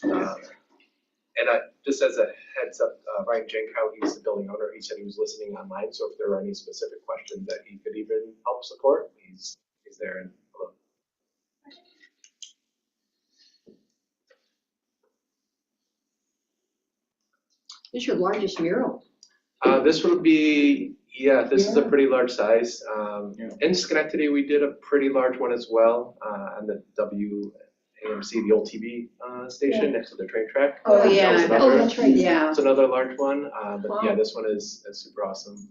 And just as a heads up, Ryan Jenkow, he's the building owner, he said he was listening online, so if there are any specific questions that he could even help support, he's there and hello. This is your largest mural. This would be, this is a Yeah. pretty large size. Yeah. In Schenectady, we did a pretty large one as well, on the WAMC, the old TV station next to the train track. Oh, That was yeah. another- Oh, that's right, yeah. It's another large one, but yeah, Wow. this one is super awesome.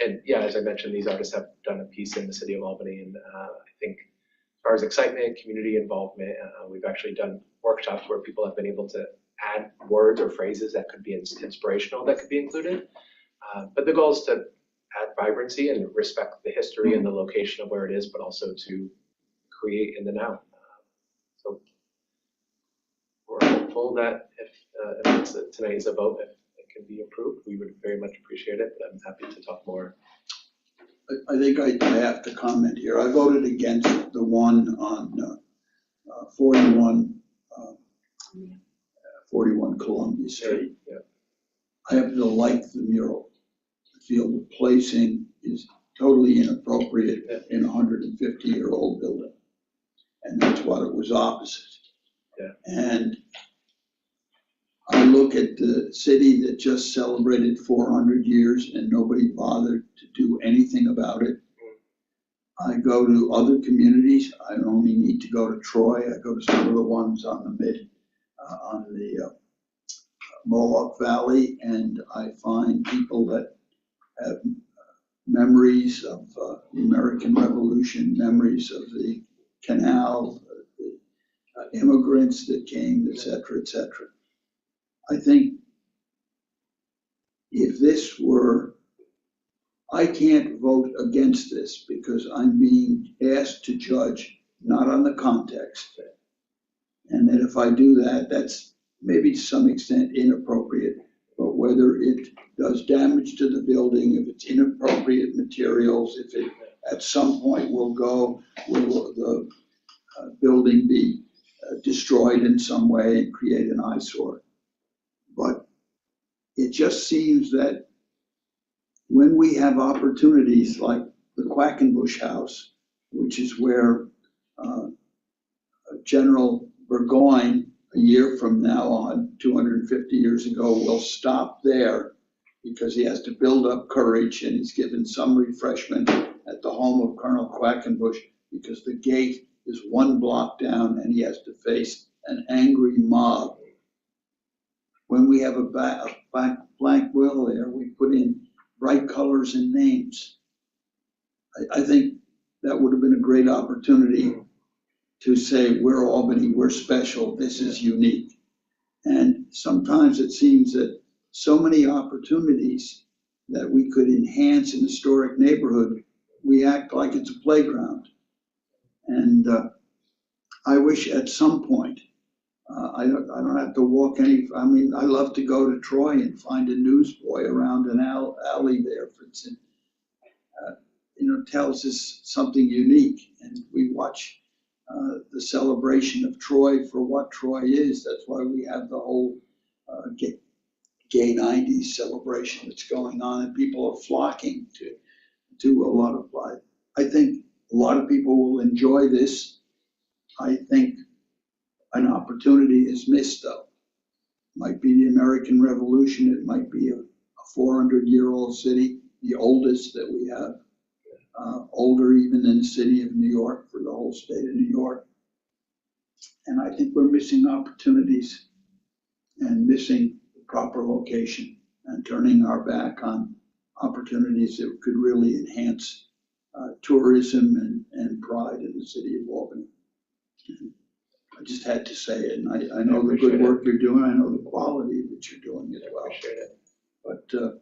And yeah, as I mentioned, these artists have done a piece in the city of Albany, and I think as far as excitement, community involvement, we've actually done workshops where people have been able to add words or phrases that could be inspirational that could be included. But the goal is to add vibrancy and respect the history and the location of where it is, but also to create in the now. So we're hopeful that if tonight is a vote, if it can be approved, we would very much appreciate it, but I'm happy to talk more. I think I have to comment here. I voted against the one on 41 Columbia Street. Yeah. I happen to like the mural. I feel the placing is totally inappropriate in a 150-year-old building. And that's what it was opposite. Yeah. And I look at the city that just celebrated 400 years and nobody bothered to do anything about it. I go to other communities. I don't only need to go to Troy. I go to some of the ones on the Mohawk Valley, and I find people that have memories of the American Revolution, memories of the canal, the immigrants that came, et cetera, et cetera. I think if this were, I can't vote against this because I'm being asked to judge not on the context. And that if I do that, that's maybe to some extent inappropriate, but whether it does damage to the building, if it's inappropriate materials, if it at some point will the building be destroyed in some way and create an eyesore. But it just seems that when we have opportunities like the Quackenbush House, which is where General Burgoyne, a year from now on, 250 years ago, will stop there because he has to build up courage, and he's given some refreshment at the home of Colonel Quackenbush because the gate is 1 block down and he has to face an angry mob. When we have a blank will there, we put in bright colors and names. I think that would have been a great opportunity to say, we're Albany, we're special, this is unique. And sometimes it seems that so many opportunities that we could enhance an historic neighborhood, we act like it's a playground. And I wish at some point, I don't have to walk I mean, I love to go to Troy and find a newsboy around an alley there, for instance. Tells us something unique, and we watch the celebration of Troy for what Troy is. That's why we have the whole gay 90s celebration that's going on, and people are flocking to a lot of life. I think a lot of people will enjoy this. I think an opportunity is missed, though. Might be the American Revolution. It might be a 400-year-old city, the oldest that we have, older even than the city of New York for the whole state of New York. And I think we're missing opportunities and missing the proper location and turning our back on opportunities that could really enhance tourism and pride in the city of Albany. And I just had to say it, and I know the good work you're doing. I know the quality that you're doing as well. Appreciate it. But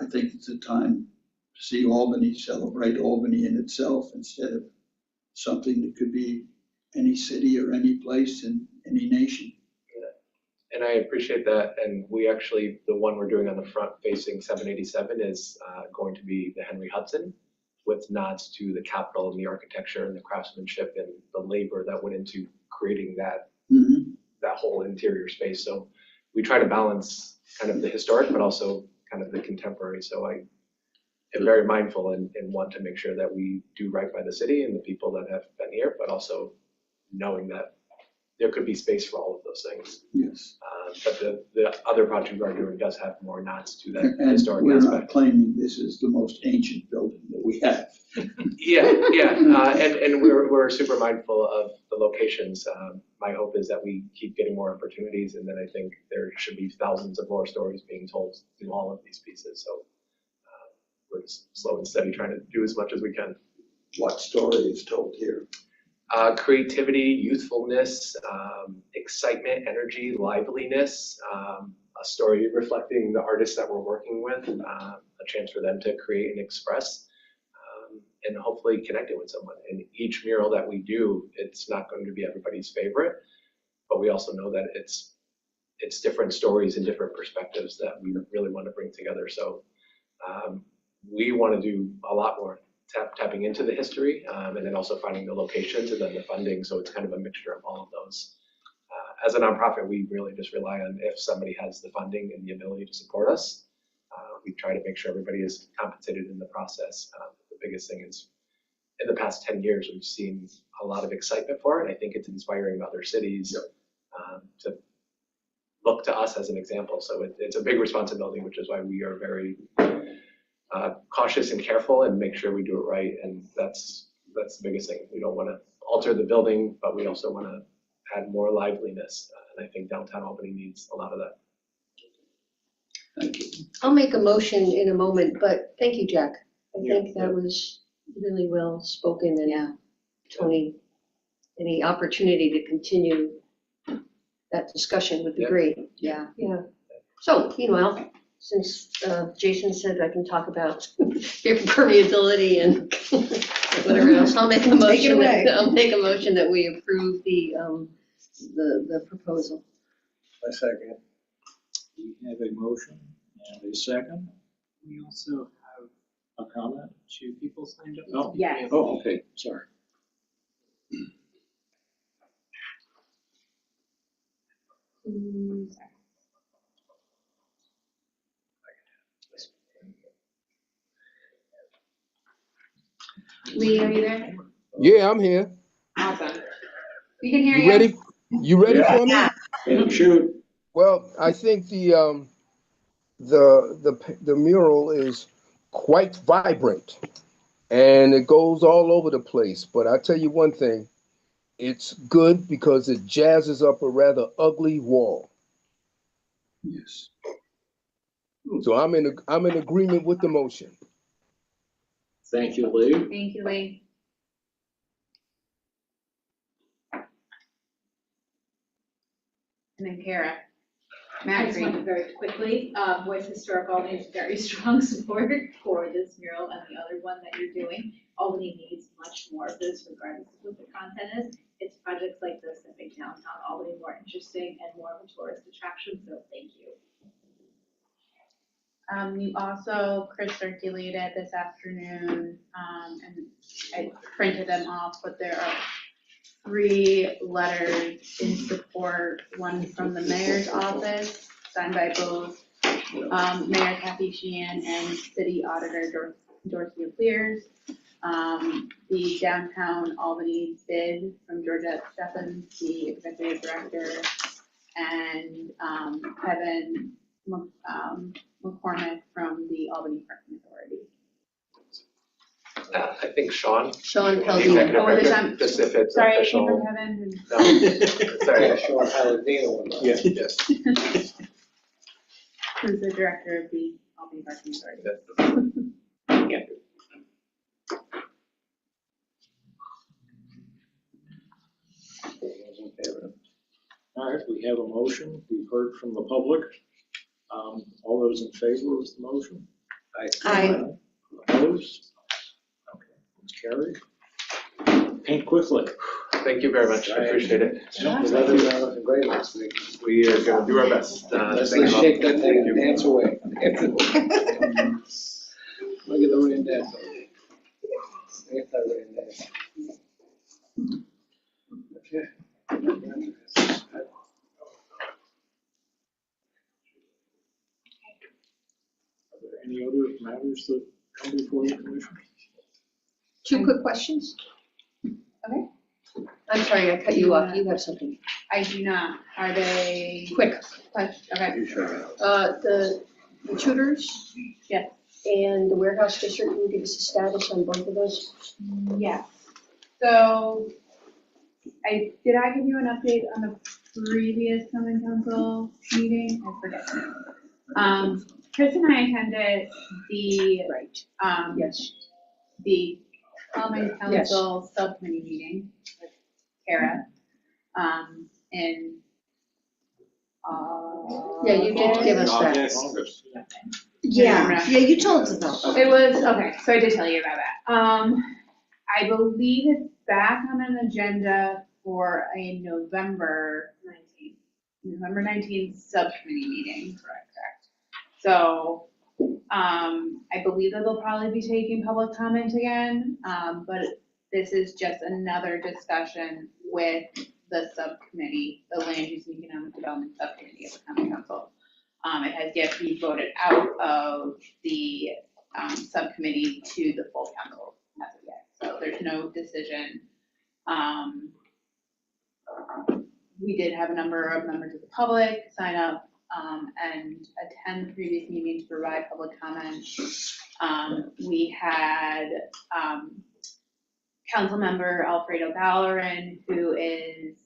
I think it's a time to see Albany celebrate Albany in itself instead of something that could be any city or any place in any nation. And I appreciate that. And we actually, the one we're doing on the front facing 787 is going to be the Henry Hudson, with nods to the Capitol and the architecture and the craftsmanship and the labor that went into creating that that whole interior space. So we try to balance kind of the historic, but also kind of the contemporary. So I am very mindful and want to make sure that we do right by the city and the people that have been here, but also knowing that there could be space for all of those things. Yes. But the other project we are doing does have more nods to that And historic we're aspect. not claiming this is the most ancient building that we have. Yeah, and we're super mindful of the locations. My hope is that we keep getting more opportunities, and then I think there should be thousands of more stories being told through all of these pieces. So we're just slow and steady trying to do as much as we can. What story is told here? Creativity, youthfulness, excitement, energy, liveliness, a story reflecting the artists that we're working with, a chance for them to create and express, and hopefully connecting with someone. And each mural that we do, it's not going to be everybody's favorite, but we also know that it's different stories and different perspectives that we really want to bring together. So we want to do a lot more tapping into the history, and then also finding the locations and then the funding. So it's kind of a mixture of all of those. As a nonprofit, we really just rely on if somebody has the funding and the ability to support us. We try to make sure everybody is compensated in the process. The biggest thing is in the past 10 years, we've seen a lot of excitement for it. And I think it's inspiring other cities to look to us as an example. So it's a big responsibility, which is why we are very cautious and careful and make sure we do it right. And that's the biggest thing. We don't want to alter the building, but we also want to add more liveliness. And I think downtown Albany needs a lot of that. Thank you. I'll make a motion in a moment, but thank you, Jack. I Yeah. think that was really well spoken, and Tony, any opportunity to continue that discussion would be Yeah. great. Yeah. Yeah. So, meanwhile, since Jason said I can talk about your permeability and whatever else, I'll make a motion. away. I'll make a motion that we approve the proposal. I second. We have a motion and a second. We also have A comment? 2 people signed up. Oh, Yes. oh, okay, sorry. Lee, are you there? Yeah, I'm here. Awesome. We can hear You ready? You ready for me? And shoot. Well, I think the mural is quite vibrant, and it goes all over the place. But I tell you one thing, it's good because it jazzes up a rather ugly wall. Yes. So I'm in agreement with the motion. Thank you, Lee. Thank you, Lee. And then Kara. I Matt just Green. want to very quickly, Voice Historic Albany has very strong support for this mural and the other one that you're doing. Albany needs much more of this regardless of what the content is. It's projects like this that make downtown Albany more interesting and more of a tourist attraction, so thank you. You also, Chris circulated this afternoon, and I printed them off, but there are 3 letters in support, one from the mayor's office, signed by both Mayor Kathy Sheehan and City Auditor Dorothy Clears. The Downtown Albany bid from Georgette Stephens, the Executive Director, and Kevin McCormick from the Albany Parking Authority. I think Sean. Sean the Pelzine. executive Oh, this director, time- just if it's Sorry, it official. came from Kevin. And- No, sorry. Sean Palladino. Yeah, yes. Who's the director of the Albany Parking Authority. That's- All those in favor? All right, we have a motion. We've heard from the public. All those in favor of the motion? Aye. Opposed? Okay, it's carried. Paint quickly. Thank you very much, I appreciate it. The weather's not looking great last week. We are gonna do our best. Let's Thank you all. shake that thing Thank you. and dance away. Look at the rain dance. If that rain dance. Okay. Are there any other matters that come before the commission? 2 quick questions. Okay. I'm sorry, I cut you off. You have something. I do not. Are they? Quick. Okay. The tutors Yes. and the warehouse district, can you give us a status on both of those? Yes. So, did I give you an update on the previous common council meeting? I forget. Chris and I attended the, Right. yes, the common council subcommittee meeting with Kara, in, Yeah, you did give us that. August. Yeah, you told us about It was, okay, so I did tell you about that. I believe it's back on an agenda for a November 19th subcommittee meeting. Correct. So, I believe that they'll probably be taking public comment again, but this is just another discussion with the subcommittee, the Land Use and Economic Development Subcommittee of the Common Council. It has yet to be voted out of the subcommittee to the full council as of yet, so there's no decision. We did have a number of members of the public sign up and attend the previous meeting to provide public comment. We had council member Alfredo Ballerin, who is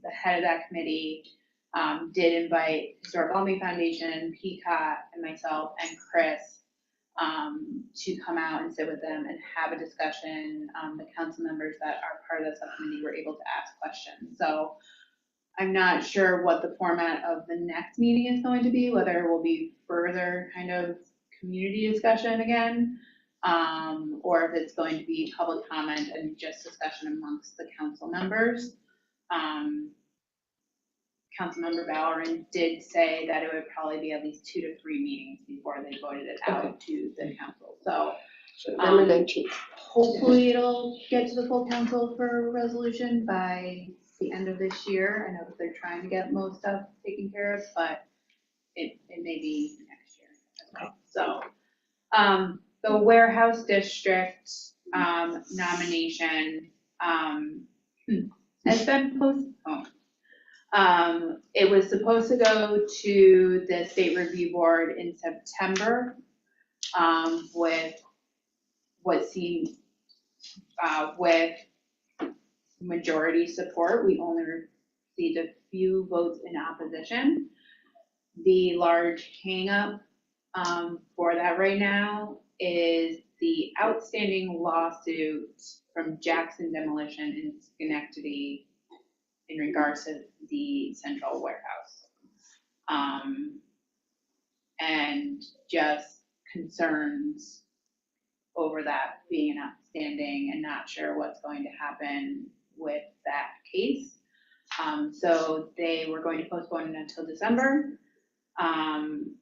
the head of that committee, did invite Historic Albany Foundation, PCOT, and myself and Chris to come out and sit with them and have a discussion. The council members that are part of the subcommittee were able to ask questions. So I'm not sure what the format of the next meeting is going to be, whether it will be further kind of community discussion again, or if it's going to be public comment and just discussion amongst the council members. Councilmember Ballerin did say that it would probably be at least 2 to 3 meetings before they voted it out to the council. So November 19th. hopefully it'll get to the full council for a resolution by the end of this year. I know that they're trying to get most stuff taken care of, but it may be next year as well. So, the warehouse district, nomination, has been postponed. It was supposed to go to the state review board in September, with what seemed, with majority support. We only received a few votes in opposition. The large hangup for that right now is the outstanding lawsuit from Jackson Demolition in Schenectady in regards to the central warehouse. And just concerns over that being an outstanding and not sure what's going to happen with that case. So they were going to postpone it until December. And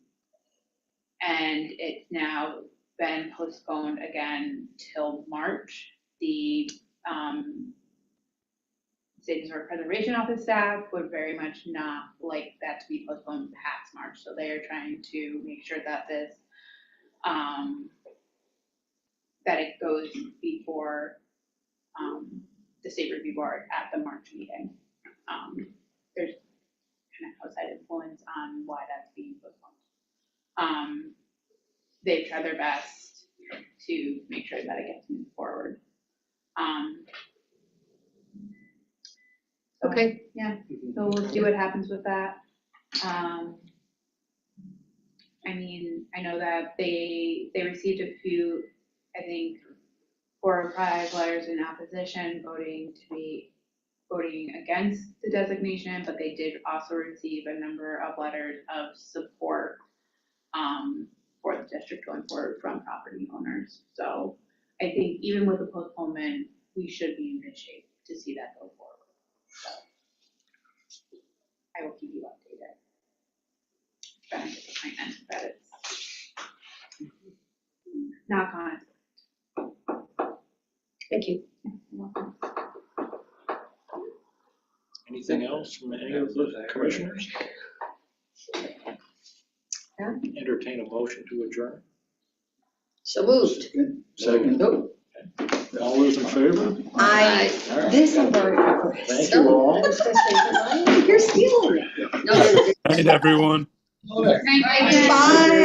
it's now been postponed again till March. The Savings Work Preservation Office staff would very much not like that to be postponed past March. So they are trying to make sure that this, that it goes before the State Review Board at the March meeting. There's kind of outside influence on why that's being postponed. They've tried their best to make sure that it gets moved forward. Okay, yeah, so we'll see what happens with that. I mean, I know that they received a few, I think, 4 or 5 letters in opposition voting against the designation, but they did also receive a number of letters of support for the district going forward from property owners. So I think even with the postponement, we should be in good shape to see that go forward. So I will keep you updated. It's been a disappointment that it's not gone. Thank you. You're welcome. Anything else from any of the commissioners? Entertain a motion to adjourn. So moved. Second. All those in favor? This I'm very impressed. Thank you all. I was gonna say, you're stealing it. No, Night, everyone. Okay. Bye.